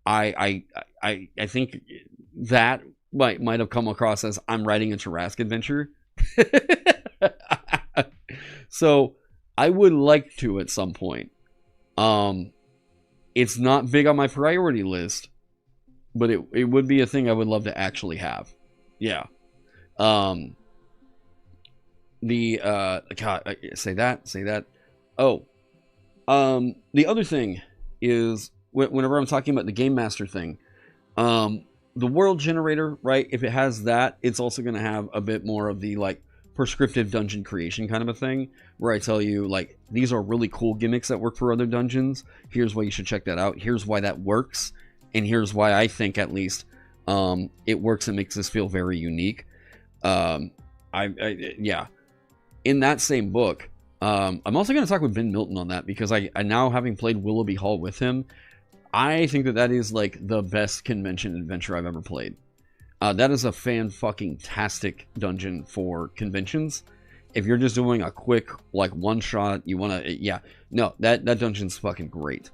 I think that might have come across as I'm writing a Tarask adventure. So I would like to at some point. It's not big on my priority list, but it would be a thing I would love to actually have. Yeah. God, say that. Oh. The other thing is, whenever I'm talking about the Game Master thing, the world generator, right? If it has that, it's also going to have a bit more of the, like, prescriptive dungeon creation kind of a thing, where I tell you, like, these are really cool gimmicks that work for other dungeons. Here's why you should check that out. Here's why that works. And here's why I think, at least, it works and makes this feel very unique. Yeah. In that same book, I'm also going to talk with Ben Milton on that, because I now, having played Willoughby Hall with him, I think that is, like, the best convention adventure I've ever played. That is a fan-fucking-tastic dungeon for conventions. If you're just doing a quick, like, one-shot, you want to... Yeah. No, that dungeon's fucking great.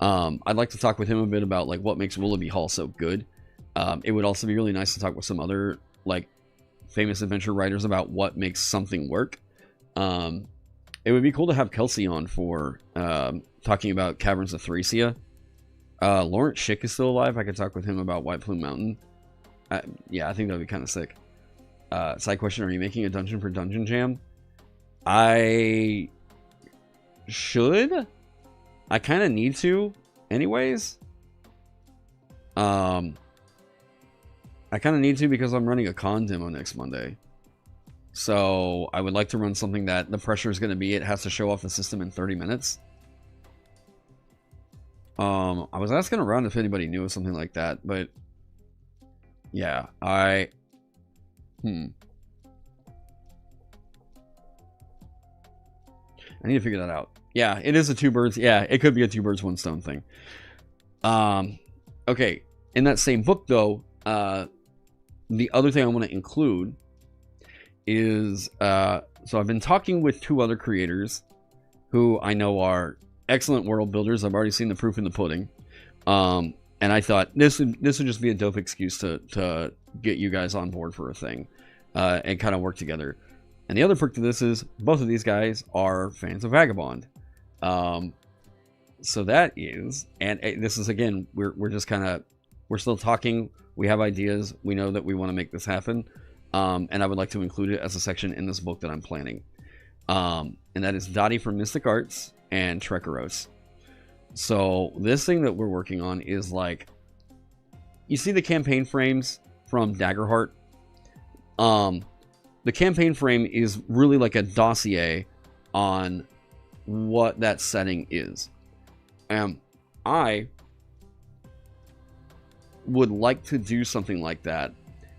I'd like to talk with him a bit about, like, what makes Willoughby Hall so good. It would also be really nice to talk with some other, like, famous adventure writers about what makes something work. It would be cool to have Kelsey on for talking about Caverns of Thracia. Lawrence Schick is still alive. I could talk with him about White Plume Mountain. Yeah, I think that would be kind of sick. Side question, are you making a dungeon for Dungeon Jam? I should. I kind of need to anyways. I kind of need to because I'm running a con demo next Monday. So I would like to run something that the pressure is going to be, it has to show off the system in 30 minutes. I was asking around if anybody knew of something like that, but yeah, I need to figure that out. Yeah, it is a two birds. Yeah, it could be a two birds, one stone thing. Okay. In that same book, though, the other thing I want to include is, so I've been talking with two other creators who I know are excellent world builders. I've already seen the proof in the pudding. And I thought this would just be a dope excuse to get you guys on board for a thing, and kind of work together. And the other perk to this is both of these guys are fans of Vagabond. So that is, and this is, again, we're just kind of, we're still talking We have ideas. We know that we want to make this happen. And I would like to include it as a section in this book that I'm planning. And that is Dottie from Mystic Arts and Trekaros. So this thing that we're working on is like, you see the campaign frames from Daggerheart? The campaign frame is really like a dossier on what that setting is. I would like to do something like that,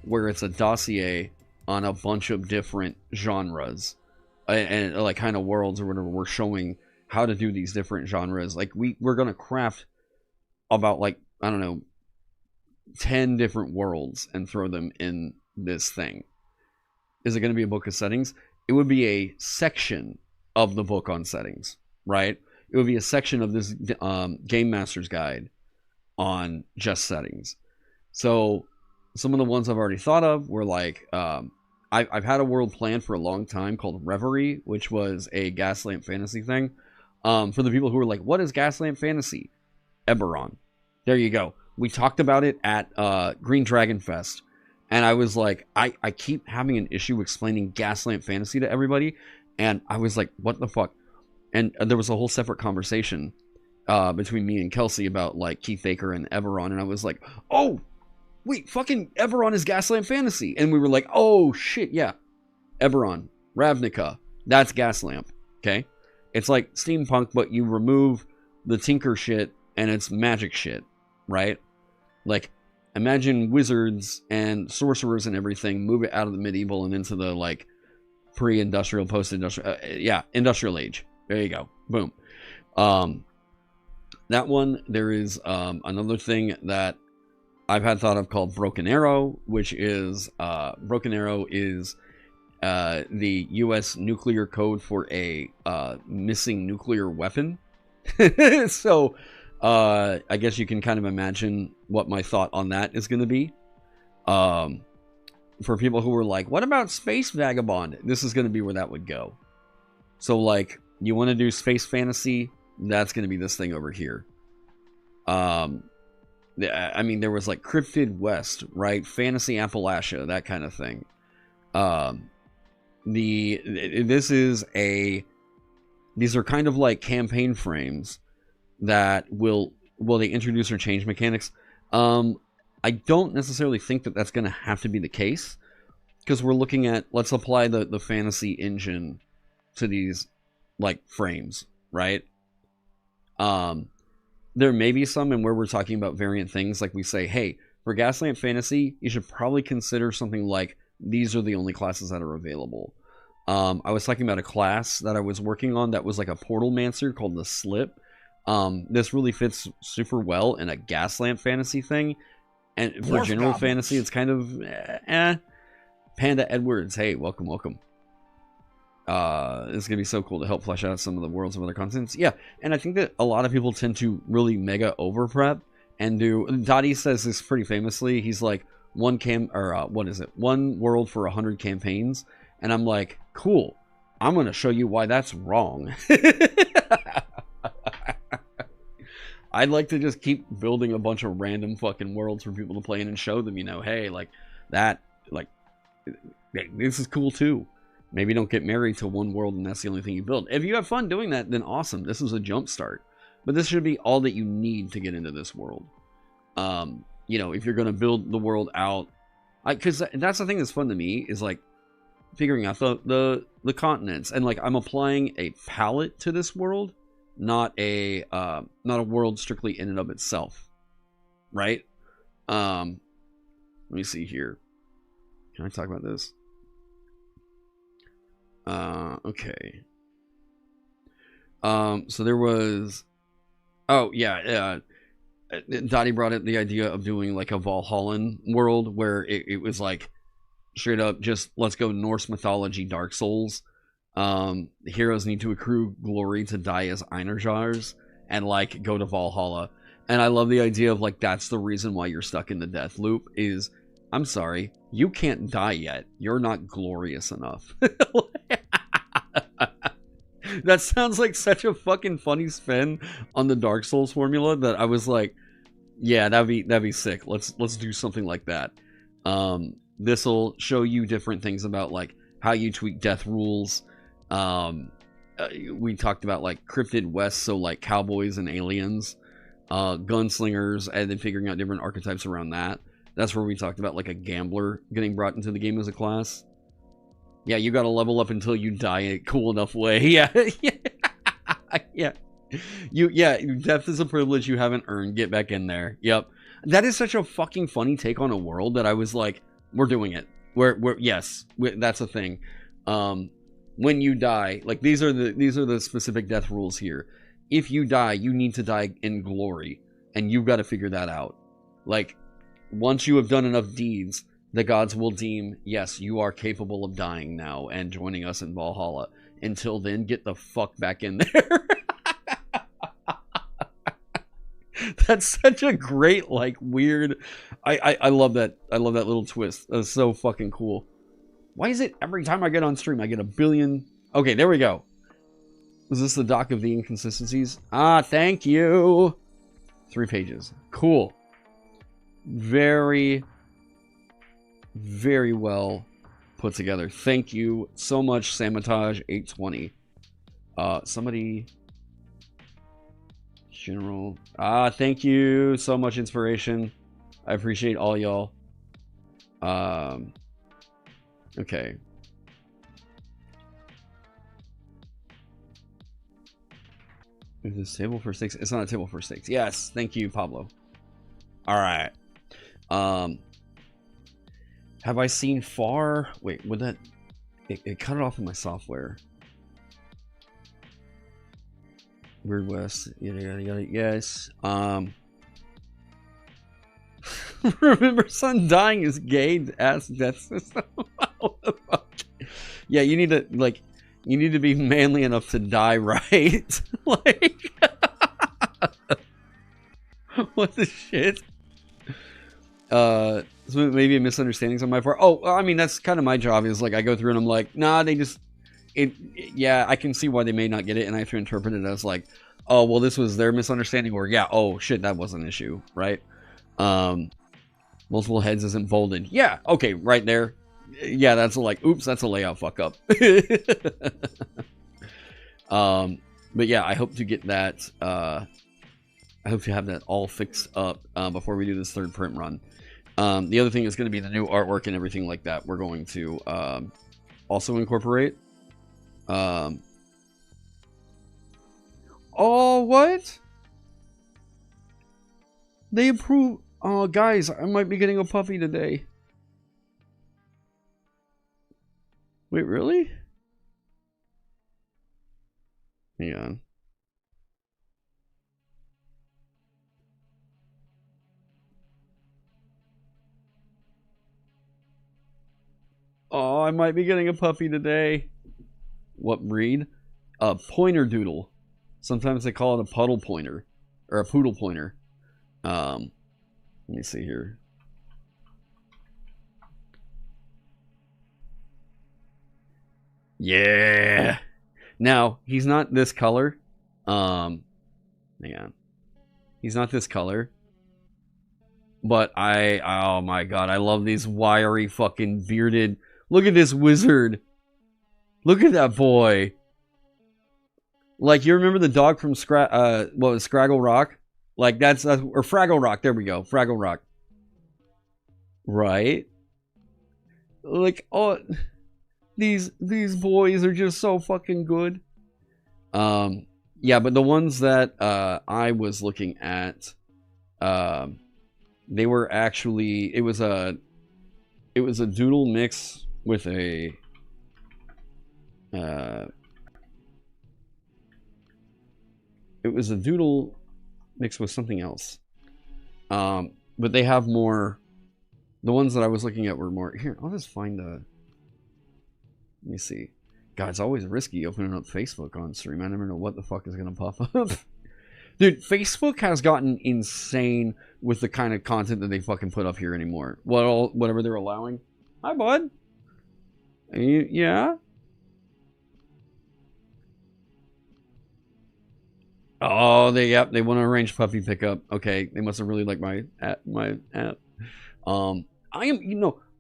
where it's a dossier on a bunch of different genres and like kind of worlds or whatever. We're showing how to do these different genres. Like we're gonna craft about, like, I don't know, 10 different worlds and throw them in this thing. Is it going to be a book of settings? It would be a section of the book on settings, right? It would be a section of this Game Master's Guide on just settings. So some of the ones I've already thought of were like, I've had a world planned for a long time called Reverie, which was a Gaslamp fantasy thing. For the people who are like, what is Gaslamp fantasy? Eberron. There you go. We talked about it at Green Dragon Fest. And I was like, I keep having an issue explaining Gaslamp fantasy to everybody. And I was like, what the fuck? And there was a whole separate conversation between me and Kelsey about like Keith Aker and Eberron. And I was like, oh, wait, fucking Eberron is Gaslamp fantasy. And we were like, oh shit, yeah. Eberron, Ravnica, that's Gaslamp. Okay? It's like steampunk, but you remove the tinker shit and it's magic shit, right? Like, imagine wizards and sorcerers and everything, move it out of the medieval and into the like pre-industrial, post-industrial, industrial age. There you go. Boom. That one, there is another thing that I've had thought of called Broken Arrow, which is Broken Arrow is the U.S. nuclear code for a missing nuclear weapon. So I guess you can kind of imagine what my thought on that is going to be. For people who were like, what about Space Vagabond? This is going to be where that would go. So, like, you want to do space fantasy? That's going to be this thing over here. I mean, there was like Cryptid West, right? Fantasy Appalachia, that kind of thing. These are kind of like campaign frames that will they introduce or change mechanics. I don't necessarily think that that's going to have to be the case, because we're looking at, let's apply the fantasy engine to these like frames, right? There may be some in where we're talking about variant things, like we say, hey, for Gaslamp Fantasy, you should probably consider something like, these are the only classes that are available. I was talking about a class that I was working on that was like a portal mancer called the Slip. This really fits super well in a Gaslamp Fantasy thing. And for general fantasy, it's kind of Panda Edwards, hey, welcome. It's gonna be so cool to help flesh out some of the worlds of other continents. Yeah, and I think that a lot of people tend to really mega over prep and do. Dottie says this pretty famously. He's like, one world for 100 campaigns, and I'm like, cool. I'm gonna show you why that's wrong. I'd like to just keep building a bunch of random fucking worlds for people to play in and show them, you know, hey, like that, like this is cool too. Maybe don't get married to one world and that's the only thing you build. If you have fun doing that, then awesome. This is a jump start. But this should be all that you need to get into this world. You know, if you're going to build the world out, because that's the thing that's fun to me, is like figuring out the continents, and like I'm applying a palette to this world, not a world strictly in and of itself, right? Let me see here. Can I talk about this? Okay. So there was, Dottie brought up the idea of doing like a Valhallan world where it was like straight up just let's go Norse mythology Dark Souls. The heroes need to accrue glory to die as Einarjars and like go to Valhalla. And I love the idea of like that's the reason why you're stuck in the death loop is, I'm sorry, you can't die yet. You're not glorious enough. That sounds like such a fucking funny spin on the Dark Souls formula that I was like, Yeah, that'd be sick. Let's do something like that. This will show you different things about like how you tweak death rules. We talked about like cryptid west, so like cowboys and aliens, gunslingers, and then figuring out different archetypes around that. That's where we talked about like a gambler getting brought into the game as a class. Yeah, you got to level up until you die in a cool enough way. Yeah, yeah. Death is a privilege you haven't earned. Get back in there. Yep. That is such a fucking funny take on a world that I was like, we're doing it. That's a thing. When you die, like these are the specific death rules here. If you die, you need to die in glory, and you've got to figure that out. Like, once you have done enough deeds, the gods will deem, yes, you are capable of dying now and joining us in Valhalla. Until then, get the fuck back in there. That's such a great, like, weird... I love that. I love that little twist. That's so fucking cool. Why is it every time I get on stream, I get a billion... Okay, there we go. Is this the doc of the inconsistencies? Ah, thank you. 3 pages. Cool. Very, very well put together. Thank you so much, Sabotage820. Somebody... General. Thank you so much, Inspiration. I appreciate all y'all. Okay. Is this table for stakes? It's not a table for stakes. Yes, thank you, Pablo. All right. Have I seen far? Wait, would that... It cut it off in my software. Weird West, yada, yes. Remember son dying is gay? Ask death system. What the fuck? Yeah, you need to be manly enough to die right. Like, what the shit? So maybe a misunderstanding on my part. Oh, I mean, that's kind of my job, is like I go through and I'm like, nah, they just... yeah, I can see why they may not get it, and I have to interpret it as like, oh, well, this was their misunderstanding, or yeah, oh shit, that was an issue, right? Multiple heads isn't bolded. Yeah, okay, right there. Yeah, that's like, oops, that's a layout fuck up. But yeah, I hope to get that. I hope to have that all fixed up before we do this 3rd print run. The other thing is going to be the new artwork and everything like that. We're going to also incorporate. Oh, what? They approve. Oh, guys, I might be getting a puppy today. Wait, really? Hang on. Oh, I might be getting a puppy today. What breed? A pointer doodle. Sometimes they call it a puddle pointer. Or a poodle pointer. Let me see here. Yeah. Now, he's not this color. Hang on. He's not this color. But oh my god, I love these wiry fucking bearded... Look at this wizard. Look at that boy. Like, you remember the dog from Scraggle Rock? Like, that's or Fraggle Rock. There we go. Fraggle Rock. Right? Like, oh, these boys are just so fucking good. Yeah, but the ones that I was looking at, they were actually, it was a doodle mix with a it was a doodle mixed with something else. But they have more... The ones that I was looking at were more... Here, I'll just find a... Let me see. God, it's always risky opening up Facebook on stream. I never know what the fuck is going to pop up. Dude, Facebook has gotten insane with the kind of content that they fucking put up here anymore. Whatever they're allowing. Hi, bud. Yeah? Oh, they want to arrange puppy pickup. Okay, they must have really liked my app. I am,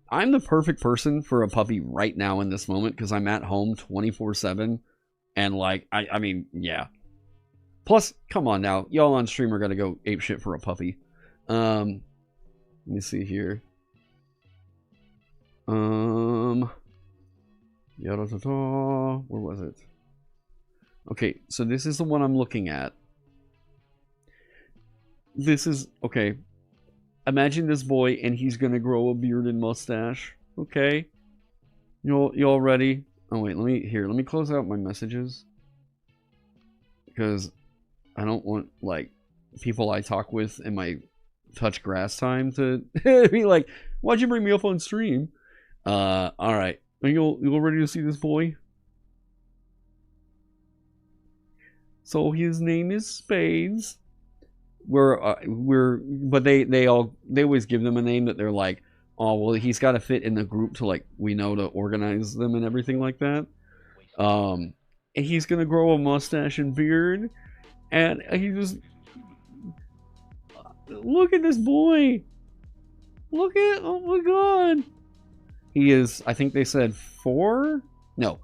I'm the perfect person for a puppy right now in this moment because I'm at home 24/7, and like, I mean, yeah. Plus, come on now, y'all on stream are gonna go ape shit for a puppy. Let me see here. Where was it? Okay, so this is the one I'm looking at. This is okay. Imagine this boy, and he's gonna grow a beard and mustache. Okay, y'all ready? Oh wait, let me close out my messages because I don't want like people I talk with in my touch grass time to be like, "Why'd you bring me up on stream?" All right, are you all ready to see this boy? So his name is Spades. But they always give them a name that they're like, oh well, he's got to fit in the group to like we know to organize them and everything like that. And he's gonna grow a mustache and beard, and he just look at this boy. Look at, oh my god. He is, I think they said 4. No,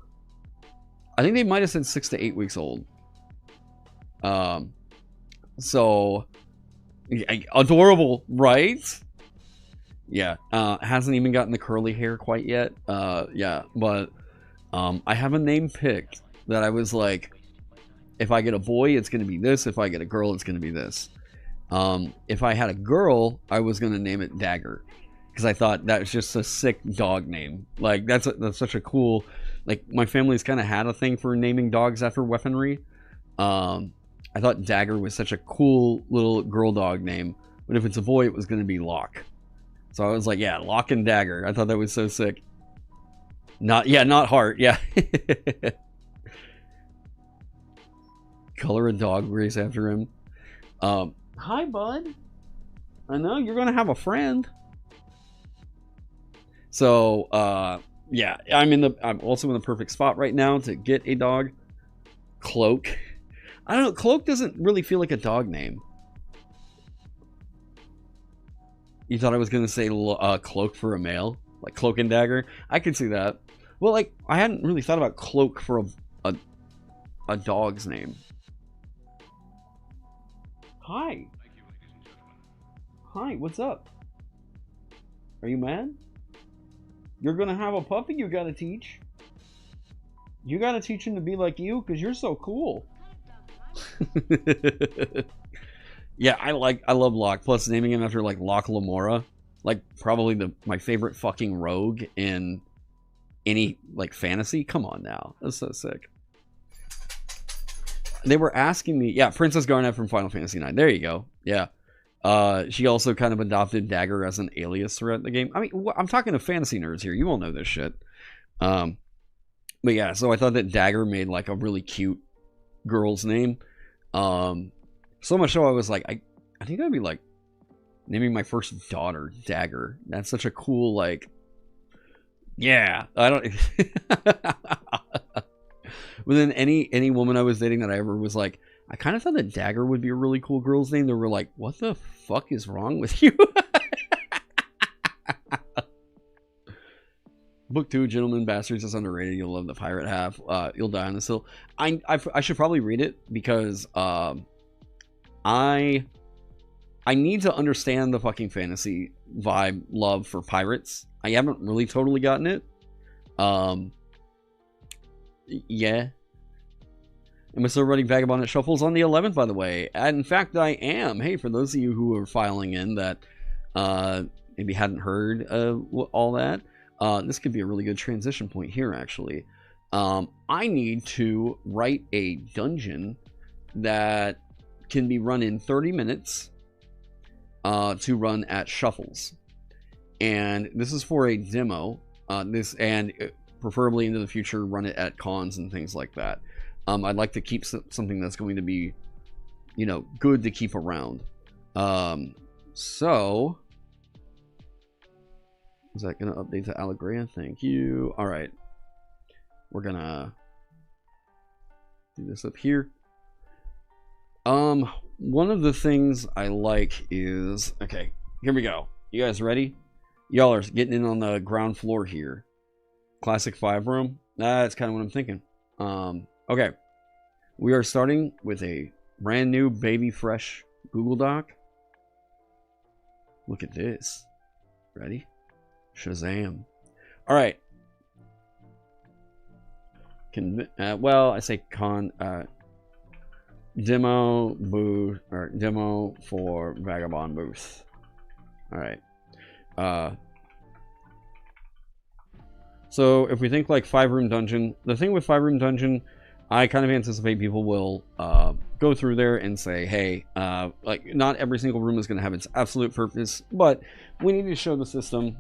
I think they might have said 6 to 8 weeks old. So adorable, right? Yeah. Hasn't even gotten the curly hair quite yet. Yeah, but I have a name picked that I was like, if I get a boy, it's gonna be this. If I get a girl, it's gonna be this. If I had a girl, I was gonna name it Dagger, because I thought that was just a sick dog name. Like that's such a cool. Like my family's kind of had a thing for naming dogs after weaponry. I thought Dagger was such a cool little girl dog name, but if it's a boy, it was going to be Lock. So I was like, yeah, Lock and Dagger. I thought that was so sick. Not Heart. Yeah. Color a dog race after him. Hi, bud. I know you're going to have a friend. So, yeah, I'm also in the perfect spot right now to get a dog. Cloak. I don't know. Cloak doesn't really feel like a dog name. You thought I was going to say Cloak for a male? Like Cloak and Dagger? I could see that. Well, like, I hadn't really thought about Cloak for a dog's name. Hi. Hi, what's up? Are you mad? You're going to have a puppy you got to teach? You got to teach him to be like you because you're so cool. Yeah, I love Locke. Plus, naming him after like Locke Lamora, like probably my favorite fucking rogue in any like fantasy. Come on now, that's so sick. They were asking me, yeah, Princess Garnet from Final Fantasy IX. There you go. Yeah, she also kind of adopted Dagger as an alias throughout the game. I mean, I'm talking to fantasy nerds here. You all know this shit. But yeah, so I thought that Dagger made like a really cute girl's name. So much so I was like, I think I'd be like naming my first daughter Dagger. That's such a cool, like, yeah, I don't. But then any woman I was dating that I ever was like, I kind of thought that Dagger would be a really cool girl's name. They were like, what the fuck is wrong with you? Book 2, Gentlemen Bastards, is underrated. You'll love the pirate half. You'll die on this hill. I should probably read it because I need to understand the fucking fantasy vibe love for pirates. I haven't really totally gotten it. Yeah. Am I still running Vagabond at Shuffles on the 11th, by the way? And in fact, I am. Hey, for those of you who are filing in that maybe hadn't heard all that, this could be a really good transition point here, actually. I need to write a dungeon that can be run in 30 minutes to run at Shuffles. And this is for a demo. Preferably into the future, run it at cons and things like that. I'd like to keep something that's going to be, good to keep around. So, is that going to update to Allegria? Thank you. All right. We're going to do this up here. One of the things I like is, okay, here we go. You guys ready? Y'all are getting in on the ground floor here. Classic 5 room. That's kind of what I'm thinking. Okay. We are starting with a brand new baby fresh Google Doc. Look at this. Ready? Shazam. All right. Well, I say demo booth, or demo for Vagabond booth. All right. So if we think like 5-room dungeon, the thing with 5-room dungeon, I kind of anticipate people will go through there and say, hey, like not every single room is going to have its absolute purpose, but we need to show the system,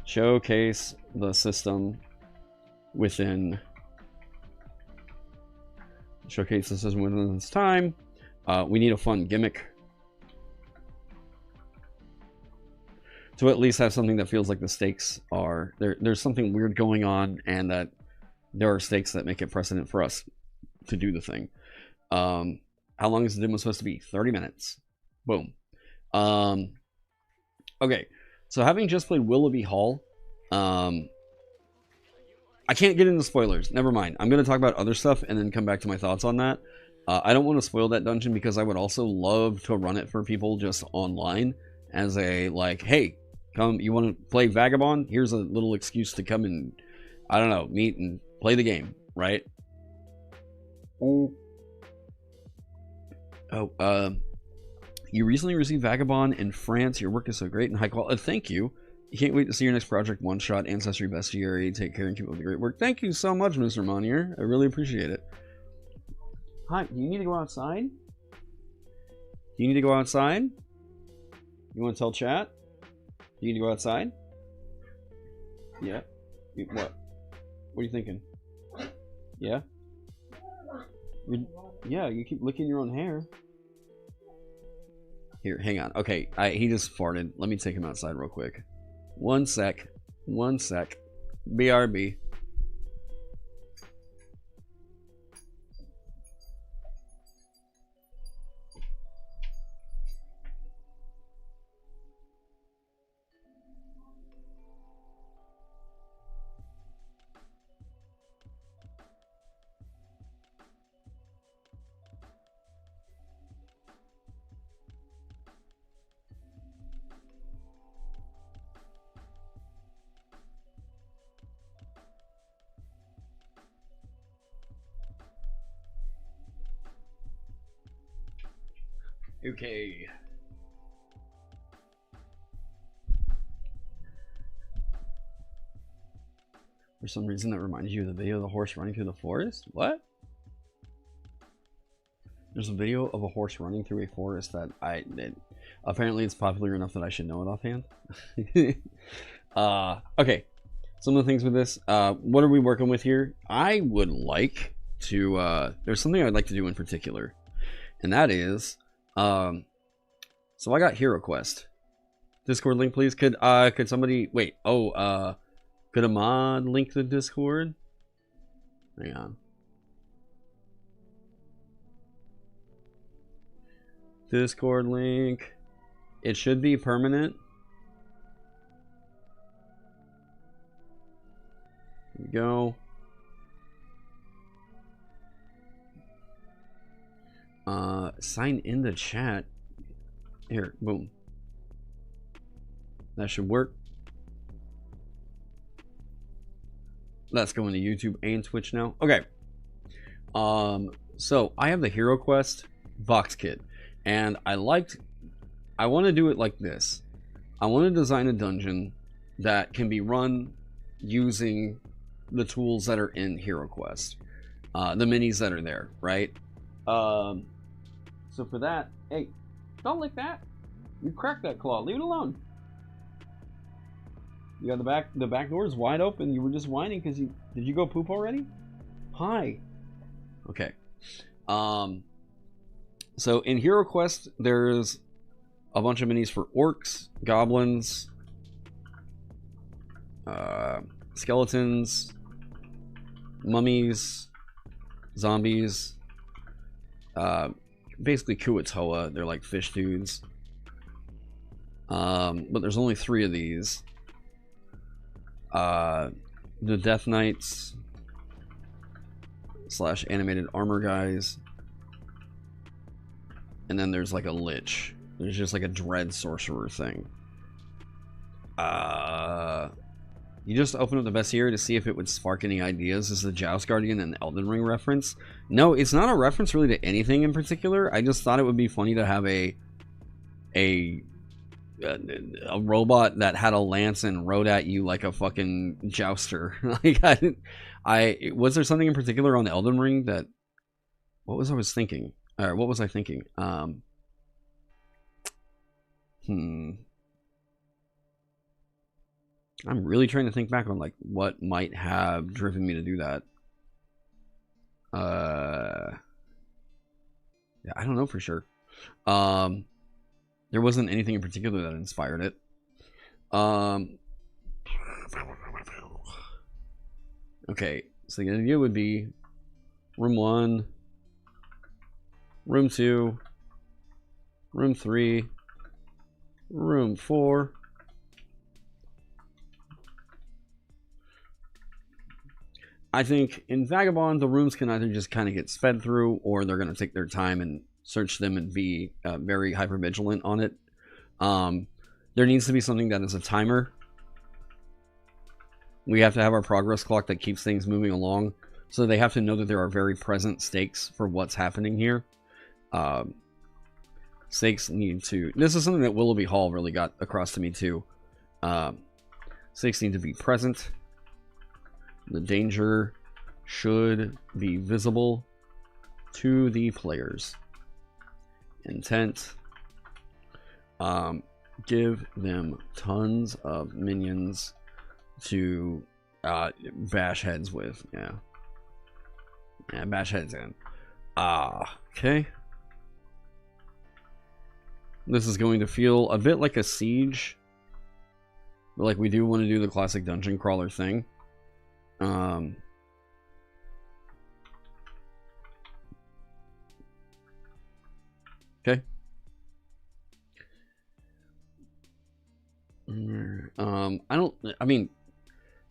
showcase the system within its time. We need a fun gimmick to at least have something that feels like the stakes are there's something weird going on, and that there are stakes that make it precedent for us to do the thing. How long is the demo supposed to be? 30 minutes. Boom. Okay, so having just played Willoughby Hall, I can't get into spoilers. Never mind. I'm going to talk about other stuff and then come back to my thoughts on that. I don't want to spoil that dungeon because I would also love to run it for people just online as a, like, hey, come, you want to play Vagabond? Here's a little excuse to come and, I don't know, meet and play the game, right? You recently received Vagabond in France. Your work is so great and high quality. Thank you. You can't wait to see your next project, One Shot, Ancestry, Bestiary. Take care and keep up the great work. Thank you so much, Mr. Monier. I really appreciate it. Hi, do you need to go outside? Do you need to go outside? You want to tell chat? Do you need to go outside? Yeah. What? What are you thinking? Yeah? Yeah, you keep licking your own hair. Here, hang on. Okay, he just farted. Let me take him outside real quick. One sec. BRB. Okay. For some reason that reminded you of the video of the horse running through the forest? What? There's a video of a horse running through a forest that apparently it's popular enough that I should know it offhand. Okay. Some of the things with this, what are we working with here? I would like to, there's something I'd like to do in particular, and that is, so I got Hero Quest. Discord link, please. Could somebody wait? Oh, could a mod link the Discord? Hang on. Discord link. It should be permanent. Here we go. Sign in the chat. Here, boom. That should work. That's going to YouTube and Twitch now. Okay. So I have the Hero Quest Vox Kit, and I want to do it like this. I want to design a dungeon that can be run using the tools that are in Hero Quest, the minis that are there, right? So for that, hey, don't lick that. You cracked that claw. Leave it alone. You got the back door is wide open. You were just whining because did you go poop already? Hi. Okay. So in Hero Quest, there's a bunch of minis for orcs, goblins, skeletons, mummies, zombies, basically Kuatoa. They're like fish dudes. But there's only 3 of these. The Death Knights / animated armor guys. And then there's like a Lich. There's just like a Dread Sorcerer thing. You just open up the bestiary to see if it would spark any ideas. Is the Joust Guardian an Elden Ring reference? No, it's not a reference really to anything in particular. I just thought it would be funny to have a robot that had a lance and rode at you like a fucking jouster. Like was there something in particular on Elden Ring that... What was I thinking? I'm really trying to think back on like what might have driven me to do that. Yeah, I don't know for sure. There wasn't anything in particular that inspired it. Okay, so the idea would be room 1, room 2, room 3, room 4. I think in Vagabond, the rooms can either just kind of get sped through, or they're going to take their time and search them and be very hyper-vigilant on it. There needs to be something that is a timer. We have to have our progress clock that keeps things moving along. So they have to know that there are very present stakes for what's happening here. Stakes need to... This is something that Willoughby Hall really got across to me too. Stakes need to be present. The danger should be visible to the players. Intent. Give them tons of minions to bash heads with. Yeah, bash heads in. Okay. This is going to feel a bit like a siege. But like we do want to do the classic dungeon crawler thing. Okay.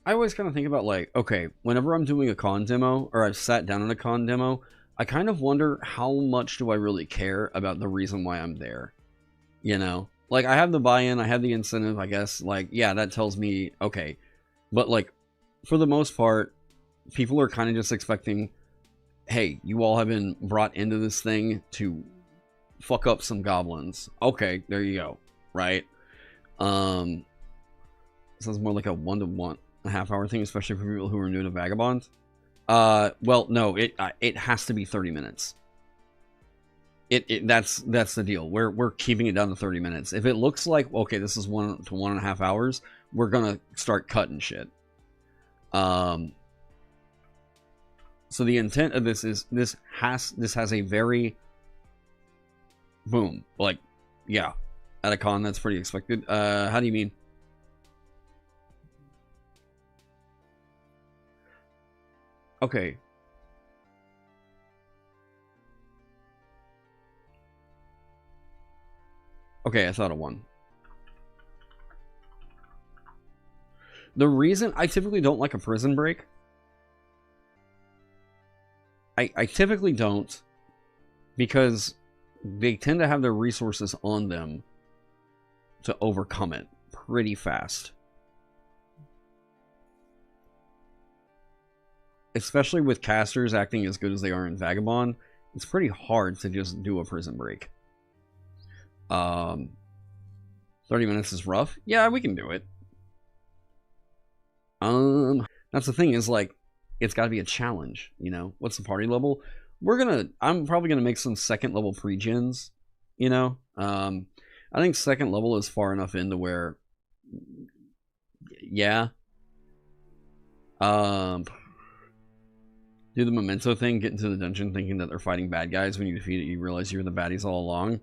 I always kind of think about like, okay, whenever I'm doing a con demo, or I've sat down in a con demo, I kind of wonder how much do I really care about the reason why I'm there, you know? Like, I have the buy-in, I have the incentive, I guess, like, yeah, that tells me, okay, but like, for the most part, people are kind of just expecting, hey, you all have been brought into this thing to fuck up some goblins. Okay, there you go, right? This is more like a 1 to 1.5 hour thing, especially for people who are new to Vagabond. Well, no, it has to be 30 minutes. That's the deal. We're keeping it down to 30 minutes. If it looks like, okay, this is 1 to 1.5 hours, we're gonna start cutting shit. So the intent of this is this has a very boom, like, yeah, at a con that's pretty expected. How do you mean? Okay. Okay, I thought of one. The reason I typically don't like a prison break, I typically don't, because they tend to have their resources on them to overcome it pretty fast. Especially with casters acting as good as they are in Vagabond, it's pretty hard to just do a prison break. 30 minutes is rough. Yeah, we can do it. That's the thing, is like, it's got to be a challenge, you know? What's the party level? I'm probably gonna make some second level pre-gens, you know? I think second level is far enough into where, yeah. Do the memento thing, get into the dungeon thinking that they're fighting bad guys. When you defeat it, you realize you're the baddies all along.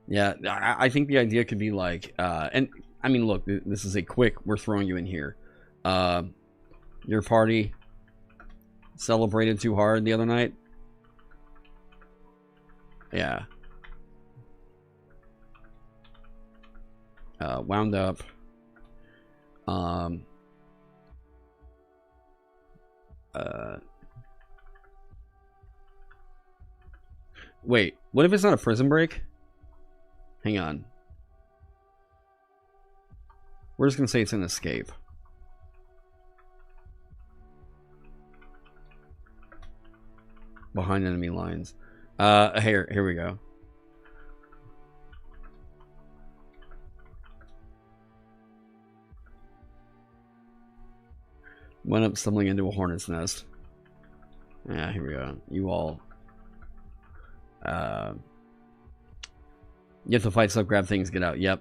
Yeah, I think the idea could be like, and I mean, look, this is a quick, we're throwing you in here. Your party celebrated too hard the other night. Yeah. Wound up. Wait, what if it's not a prison break? Hang on. We're just gonna say it's an escape. Behind enemy lines. Here we go. Went up stumbling into a hornet's nest. Yeah, here we go. You all. You have to fight stuff, grab things, get out. Yep.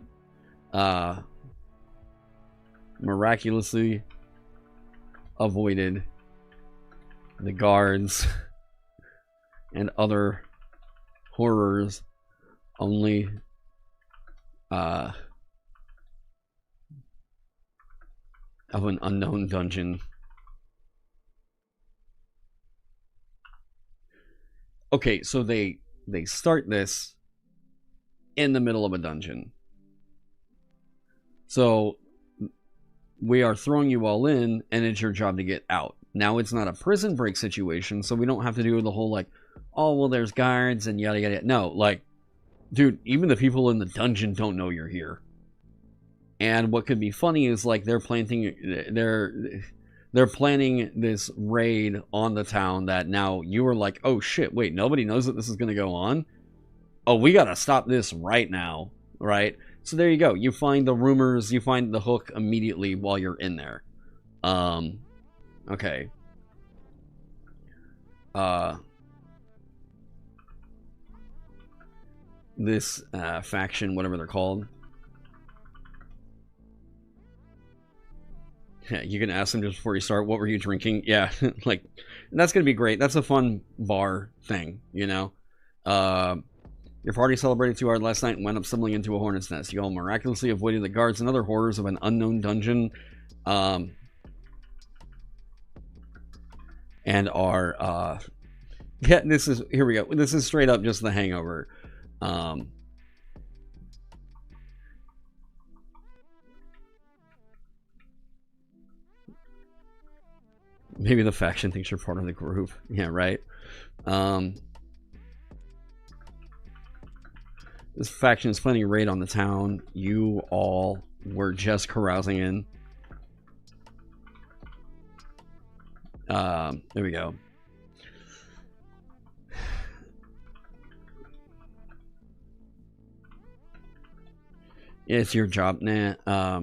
Miraculously avoided the guards and other horrors only of an unknown dungeon. Okay, so they start this in the middle of a dungeon. So we are throwing you all in, and it's your job to get out. Now, it's not a prison break situation, so we don't have to do the whole, like, oh, well, there's guards and yada, yada. No, like, dude, even the people in the dungeon don't know you're here. And what could be funny is, like, they're planning this raid on the town that now you are like, oh, shit, wait, nobody knows that this is going to go on? Oh, we got to stop this right now, right? So there you go. You find the rumors, you find the hook immediately while you're in there. Okay. This faction, whatever they're called. Yeah, you can ask them just before you start, what were you drinking? Yeah, like, that's going to be great. That's a fun bar thing, you know? Your party celebrated too hard last night and wound up stumbling into a hornet's nest. You all miraculously avoided the guards and other horrors of an unknown dungeon. And are, yeah, this is, here we go. This is straight up just the Hangover. Maybe the faction thinks you're part of the group. Yeah, right. This faction is planning a raid on the town. You all were just carousing in. There we go. It's your job. Nah.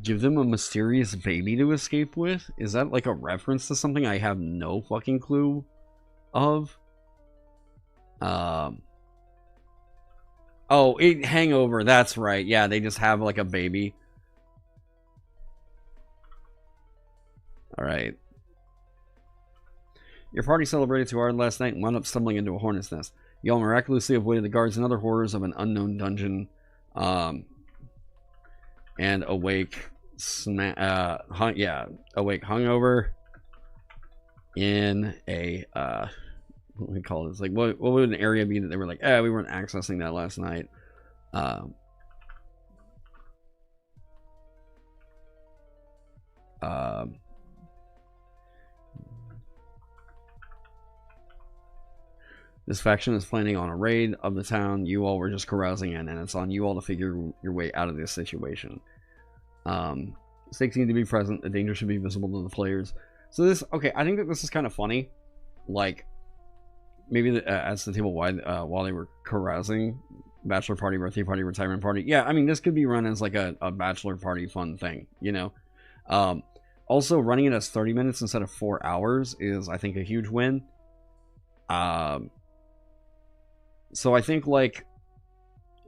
Give them a mysterious baby to escape with? Is that like a reference to something I have no fucking clue of? Oh, Hangover, that's right. Yeah, they just have like a baby. Alright. Your party celebrated too hard last night and wound up stumbling into a hornet's nest. You all miraculously avoided the guards and other horrors of an unknown dungeon. And awake, awake hungover in a, what do we call this? Like, what would an area be that they were like, we weren't accessing that last night. This faction is planning on a raid of the town. You all were just carousing in, and it's on you all to figure your way out of this situation. Stakes need to be present. The danger should be visible to the players. So this, okay, I think that this is kind of funny. Like, maybe adds to the table while they were carousing. Bachelor party, birthday party, retirement party. Yeah, I mean, this could be run as like a bachelor party fun thing, you know? Also, running it as 30 minutes instead of 4 hours is, I think, a huge win. So I think, like,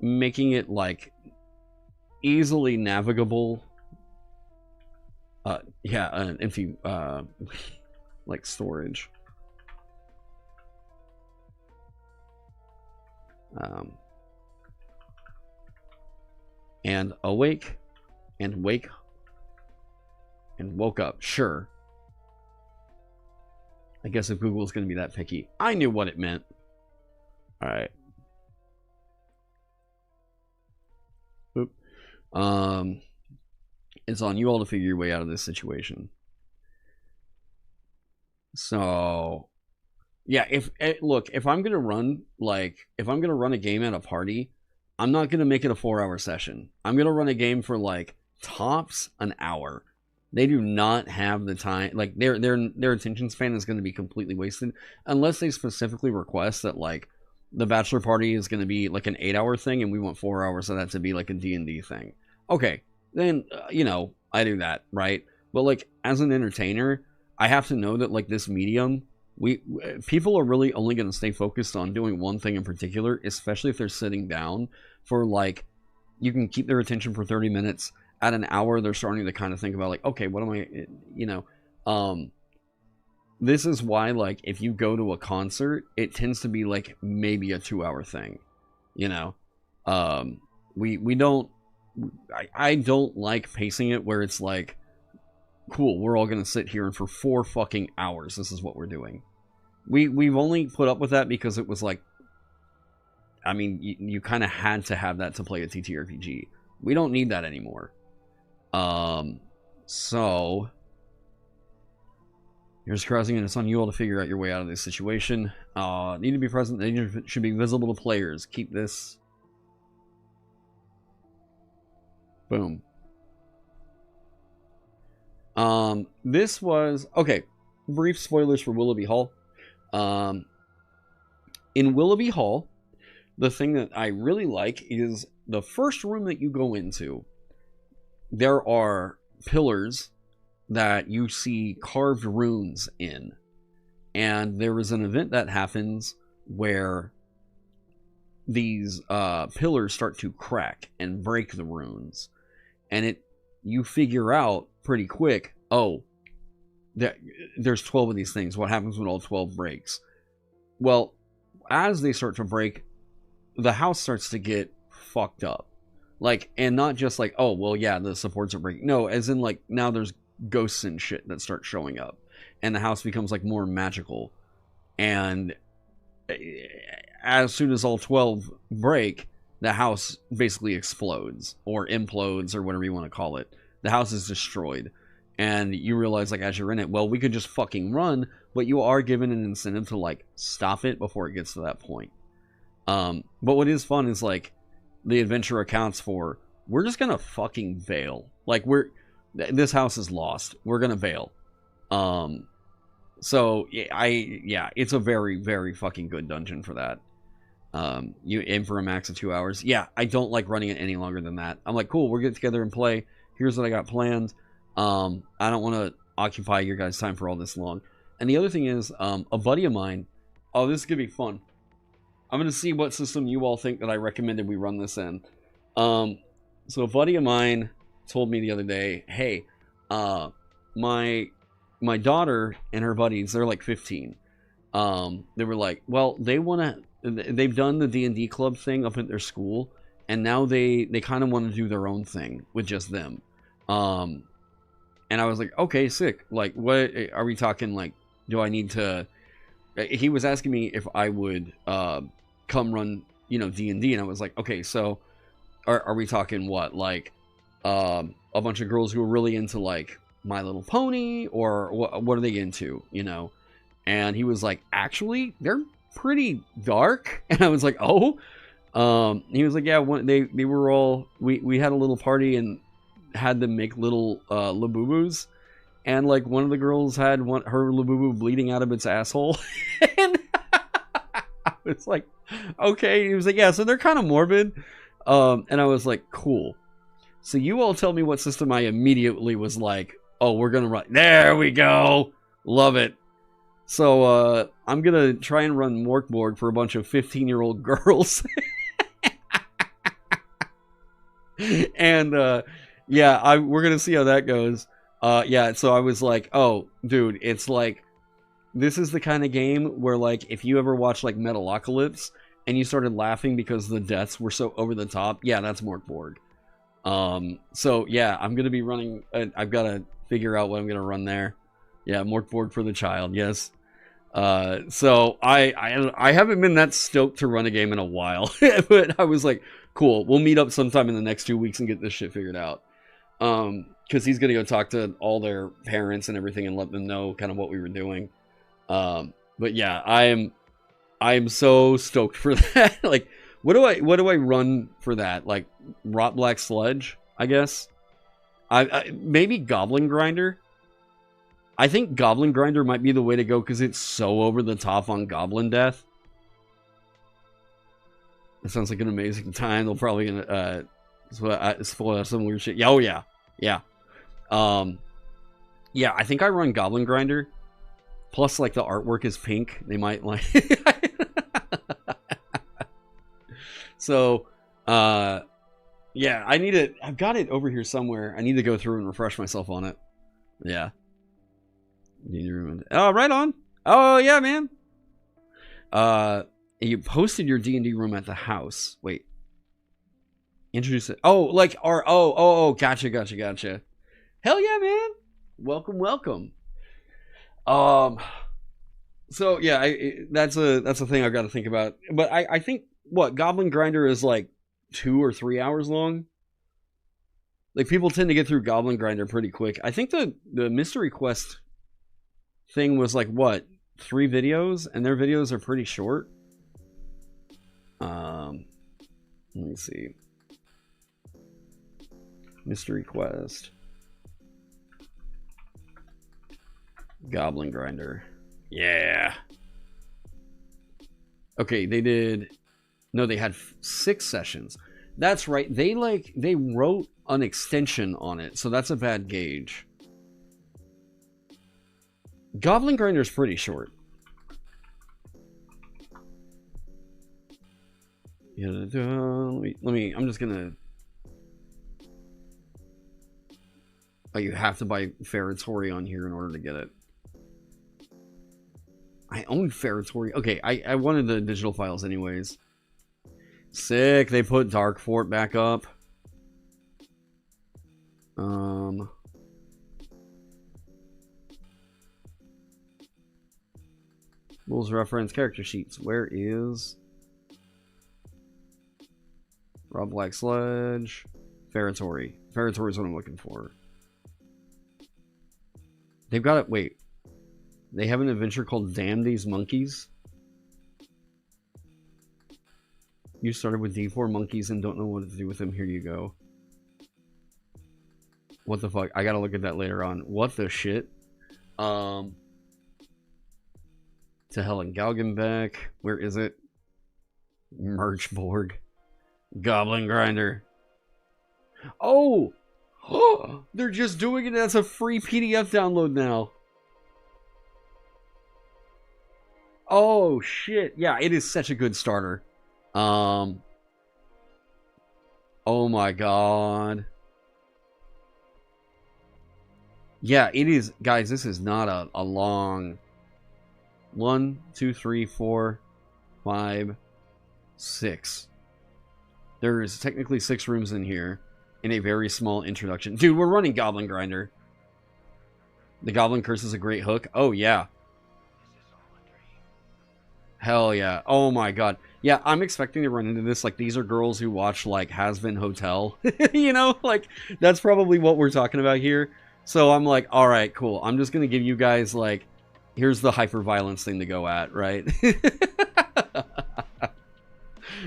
making it, like, easily navigable, an empty, like, storage. And awake. And wake. And woke up. Sure. I guess if Google's going to be that picky. I knew what it meant. Alright. Oop. It's on you all to figure your way out of this situation. So, yeah, if I'm gonna run a game at a party, I'm not gonna make it a 4-hour session. I'm gonna run a game for like tops an hour. They do not have the time. Like their attention span is going to be completely wasted unless they specifically request that like the bachelor party is going to be like an 8-hour thing and we want 4 hours of that to be like a D&D thing. Okay, then you know, I do that, right? But like as an entertainer, I have to know that like this medium, people are really only going to stay focused on doing one thing in particular, especially if they're sitting down for like, you can keep their attention for 30 minutes. At an hour, they're starting to kind of think about like, okay, what am I, you know, this is why like if you go to a concert, it tends to be like maybe a 2-hour thing, you know. I don't like pacing it where it's like, cool, we're all gonna sit here and for 4 fucking hours this is what we're doing. We've only put up with that because it was like, I mean, you kind of had to have that to play a TTRPG. We don't need that anymore. So here's crossing, and it's on you all to figure out your way out of this situation. Need to be present. They should be visible to players. Keep this. Boom. This was okay. Brief spoilers for Willoughby Hall. In Willoughby Hall, the thing that I really like is the first room that you go into. There are pillars that you see carved runes in. And there is an event that happens where these pillars start to crack and break the runes. And you figure out pretty quick, oh, there's 12 of these things. What happens when all 12 breaks? Well, as they start to break, the house starts to get fucked up. Like, and not just like, oh, well, yeah, the supports are breaking. No, as in, like, now there's ghosts and shit that start showing up. And the house becomes, like, more magical. And as soon as all 12 break, the house basically explodes. Or implodes, or whatever you want to call it. The house is destroyed. And you realize, like, as you're in it, well, we could just fucking run. But you are given an incentive to, like, stop it before it gets to that point. But what is fun is, like, the adventure accounts for, we're just gonna fucking bail. Like, this house is lost. We're gonna bail. So, yeah, it's a very, very fucking good dungeon for that. You aim for a max of 2 hours. Yeah, I don't like running it any longer than that. I'm like, cool, we'll get together and play. Here's what I got planned. I don't want to occupy your guys' time for all this long. And the other thing is, a buddy of mine, oh, this is gonna be fun. I'm going to see what system you all think that I recommended we run this in. So a buddy of mine told me the other day, hey, my daughter and her buddies, they're like 15. They were like, well, they've done the D&D club thing up at their school, and now they kind of want to do their own thing with just them. And I was like, okay, sick. Like, what are we talking? Like, do I need to... He was asking me if I would come run, you know, D&D, and I was like, okay, so are we talking what, like a bunch of girls who are really into like My Little Pony, or what are they into, you know? And he was like, actually, they're pretty dark. And I was like, oh. He was like, yeah, they were all, we had a little party and had them make little Labubus. And, like, one of the girls had her Labubu bleeding out of its asshole. And I was like, okay. He was like, yeah, so they're kind of morbid. And I was like, cool. So you all tell me what system. I immediately was like, oh, we're going to run. There we go. Love it. So I'm going to try and run Morkborg for a bunch of 15-year-old girls. And, yeah, we're going to see how that goes. Yeah, so I was like, oh, dude, it's like, this is the kind of game where, like, if you ever watch, like, Metalocalypse, and you started laughing because the deaths were so over the top, yeah, that's Morkborg. So yeah, I'm gonna be running. I've got to figure out what I'm gonna run there. Yeah, Morkboard for the child. Yes. So I haven't been that stoked to run a game in a while, but I was like, cool. We'll meet up sometime in the next 2 weeks and get this shit figured out. Because he's gonna go talk to all their parents and everything and let them know kind of what we were doing. But yeah, I am so stoked for that. Like, what do I run for that? Like, Rot Black Sludge, I guess. I maybe Goblin Grinder. I think Goblin Grinder might be the way to go because it's so over the top on Goblin Death. It sounds like an amazing time. They'll probably gonna spoil some weird shit. Yeah, oh yeah, yeah. Yeah, I think I run Goblin Grinder. Plus, like, the artwork is pink. They might like. So, yeah, I need it. I've got it over here somewhere. I need to go through and refresh myself on it. Yeah. Oh, right on. Oh, yeah, man. You posted your D&D room at the house. Wait. Introduce it. Oh, like our. Oh, gotcha. Hell yeah, man. Welcome. So yeah, that's a thing I've got to think about. But I think what Goblin Grinder is like 2 or 3 hours long. Like, people tend to get through Goblin Grinder pretty quick. I think the mystery quest thing was like what, 3 videos, and their videos are pretty short. Let me see. Mystery quest. Goblin Grinder. Yeah. Okay, they did. No, they had 6 sessions. That's right. They wrote an extension on it, so that's a bad gauge. Goblin Grinder's pretty short. Yeah, let me. I'm just gonna. Oh, you have to buy Ferritory on here in order to get it. I own Ferritory. Okay, I wanted the digital files anyways. Sick. They put Dark Fort back up. Rules reference character sheets. Where is Rob Black Sledge? Ferritory. Ferritory is what I'm looking for. They've got it. Wait. They have an adventure called Damn These Monkeys. You started with D4 monkeys and don't know what to do with them. Here you go. What the fuck? I gotta look at that later on. What the shit? To Helen Galgenbeck. Where is it? Merchborg. Goblin Grinder. Oh! They're just doing it as a free PDF download now. Oh, shit. Yeah, it is such a good starter. Oh my god. Yeah, it is. Guys, this is not a long... 1, 2, 3, 4, 5, 6. There's technically 6 rooms in here in a very small introduction. Dude, we're running Goblin Grinder. The Goblin Curse is a great hook. Oh, yeah. Hell yeah. Oh my god. Yeah, I'm expecting to run into this. Like, these are girls who watch, like, Has Been Hotel. You know? Like, that's probably what we're talking about here. So I'm like, alright, cool. I'm just gonna give you guys, like, here's the hyper-violence thing to go at, right?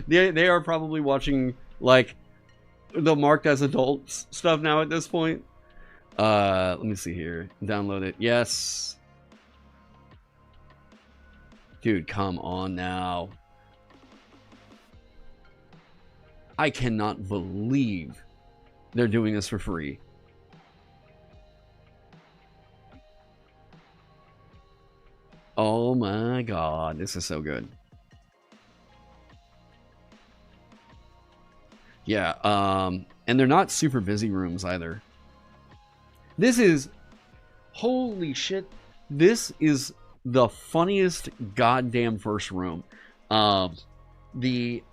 They are probably watching, like, the marked as adults stuff now at this point. Let me see here. Download it. Yes. Dude, come on now. I cannot believe they're doing this for free. Oh my god, this is so good. Yeah, and they're not super busy rooms either. This is... Holy shit. This is the funniest goddamn first room. The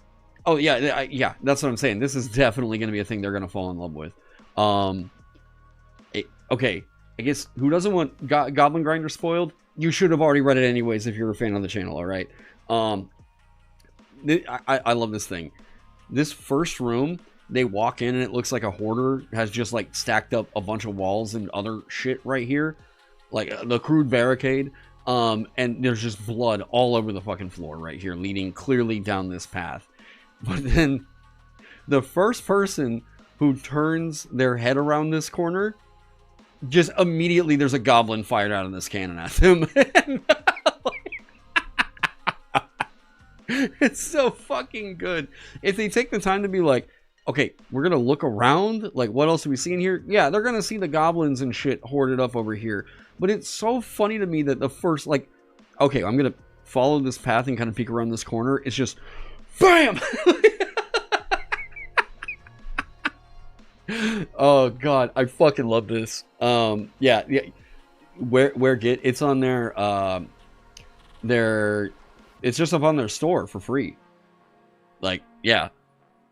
Oh yeah, yeah, that's what I'm saying. This is definitely going to be a thing they're going to fall in love with. Okay, I guess who doesn't want Goblin Grinder spoiled? You should have already read it anyways if you're a fan of the channel. All right. I love this thing. This first room, they walk in and it looks like a hoarder has just like stacked up a bunch of walls and other shit right here, like the crude barricade. And there's just blood all over the fucking floor right here, leading clearly down this path. But then the first person who turns their head around this corner, just immediately there's a goblin fired out of this cannon at them. It's so fucking good. If they take the time to be like, okay, we're gonna look around, like what else do we see in here? Yeah, they're gonna see the goblins and shit hoarded up over here. But it's so funny to me that the first, like, okay, I'm gonna follow this path and kind of peek around this corner. It's just BAM! Oh god, I fucking love this. Yeah. Where get it's on their it's just up on their store for free. Like, yeah.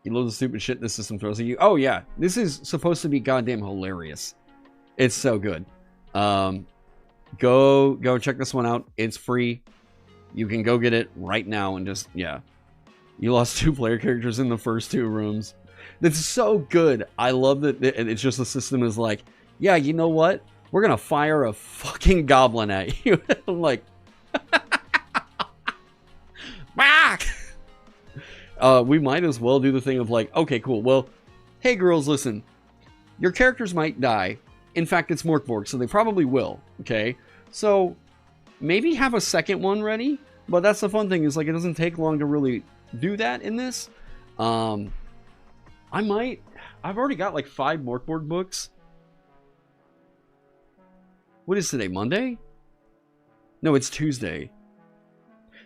You load the stupid shit this system throws at you. Oh yeah, this is supposed to be goddamn hilarious. It's so good. Go check this one out. It's free. You can go get it right now and just, yeah. You lost 2 player characters in the first 2 rooms. That's so good. I love that it's just the system is like, yeah, you know what? We're gonna fire a fucking goblin at you. I'm like, back. We might as well do the thing of like, okay, cool. Well, hey girls, listen. Your characters might die. In fact, it's Morkborg, so they probably will. Okay, so maybe have a second one ready. But that's the fun thing is like it doesn't take long to really do that in this. I've already got like 5 Morkborg books. What is today? Monday? No, it's Tuesday.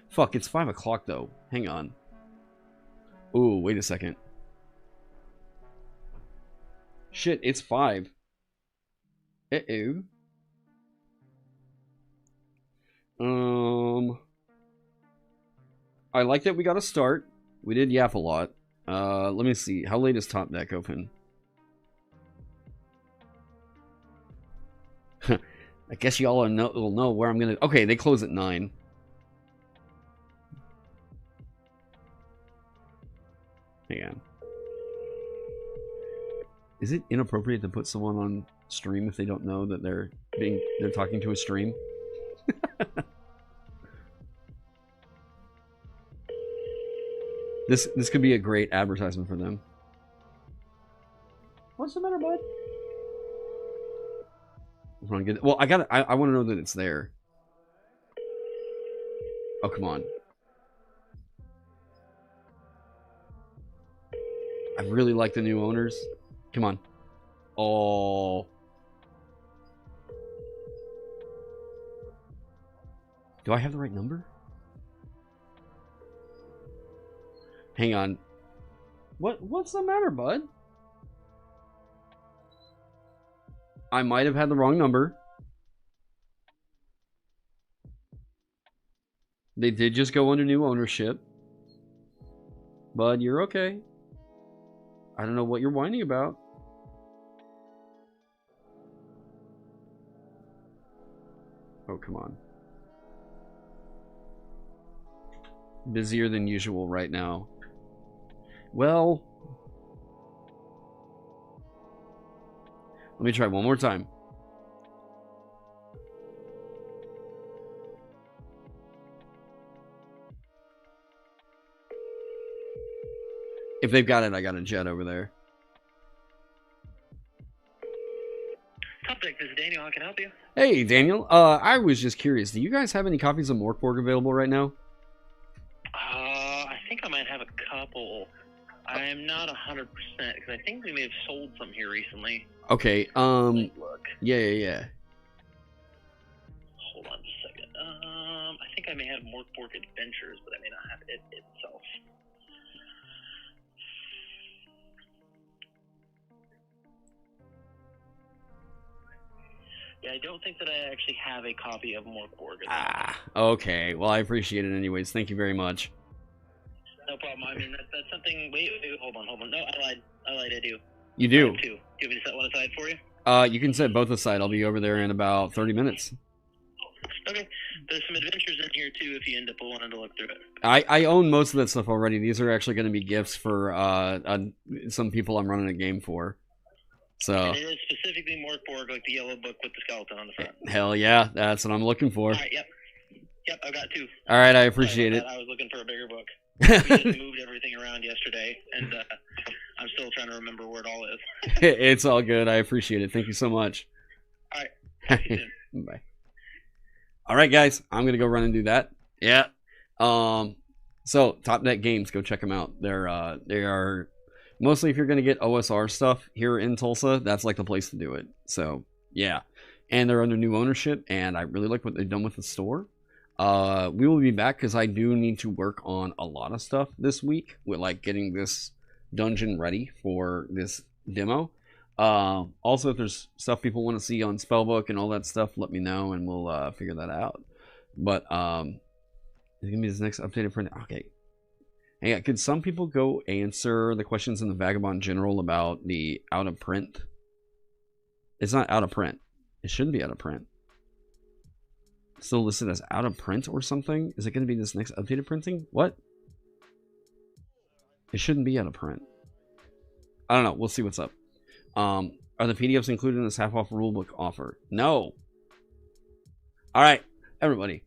Fuck, it's 5 o'clock though. Hang on. Ooh, wait a second. Shit, it's 5. Uh-oh. I like that we got a start. We did yap a lot. Let me see. How late is Top Deck open? I guess y'all will know where I'm gonna... Okay, they close at 9. Hang on. Is it inappropriate to put someone on stream if they don't know that they're talking to a stream? This could be a great advertisement for them. What's the matter, bud? Well, I want to know that it's there. Oh, come on. I really like the new owners. Come on. Oh. Do I have the right number? Hang on. What's the matter, bud? I might have had the wrong number. They did just go under new ownership. Bud, you're okay. I don't know what you're whining about. Oh, come on. Busier than usual right now. Well, let me try one more time. If they've got it, I got a jet over there. Top Deck, this is Daniel. How can I help you? Hey, Daniel. I was just curious. Do you guys have any copies of Morkborg available right now? I think I might have a couple. I am not 100% because I think we may have sold some here recently. Okay. Look. Yeah. Hold on just a second. I think I may have Morkborg Adventures, but I may not have it itself. Yeah, I don't think that I actually have a copy of Morkborg. Okay. Well, I appreciate it anyways. Thank you very much. No problem. problem. I mean, that's something. Wait, hold on. No, I lied. I do. You do. I have two. Do you want me to set one aside for you? You can set both aside. I'll be over there in about 30 minutes. Okay. There's some adventures in here too if you end up wanting to look through it. I own most of that stuff already. These are actually going to be gifts for some people I'm running a game for. So. And it is specifically more for like the yellow book with the skeleton on the front. Hell yeah, that's what I'm looking for. All right. Yep. I've got two. All right, I appreciate it. I was looking for a bigger book. We just moved everything around yesterday, and I'm still trying to remember where it all is. It's all good. I appreciate it. Thank you so much. All right. Talk to you soon. Bye. All right, guys. I'm gonna go run and do that. Yeah. So Top Deck Games, go check them out. They are mostly if you're gonna get OSR stuff here in Tulsa, that's like the place to do it. So yeah, and they're under new ownership, and I really like what they've done with the store. We will be back because I do need to work on a lot of stuff this week with like getting this dungeon ready for this demo. Also, if there's stuff people want to see on Spellbook and all that stuff, let me know and we'll figure that out. But it's gonna be this next updated print. Okay. Hey, yeah, could some people go answer the questions in the Vagabond General about the out of print? It's not out of print. It shouldn't be out of print. Still listed as out of print or something? Is it going to be this next updated printing? What? It shouldn't be out of print. I don't know. We'll see what's up. Are the PDFs included in this half-off rulebook offer? No. All right, everybody.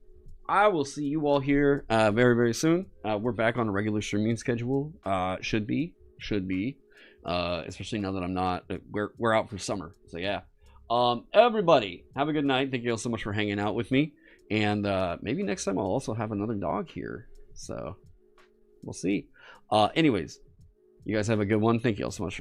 I will see you all here very, very soon. We're back on a regular streaming schedule. Should be. Especially now that I'm not. We're out for summer. So yeah. Everybody, have a good night. Thank you all so much for hanging out with me. And maybe next time I'll also have another dog here. So we'll see. Anyways, you guys have a good one. Thank you all so much for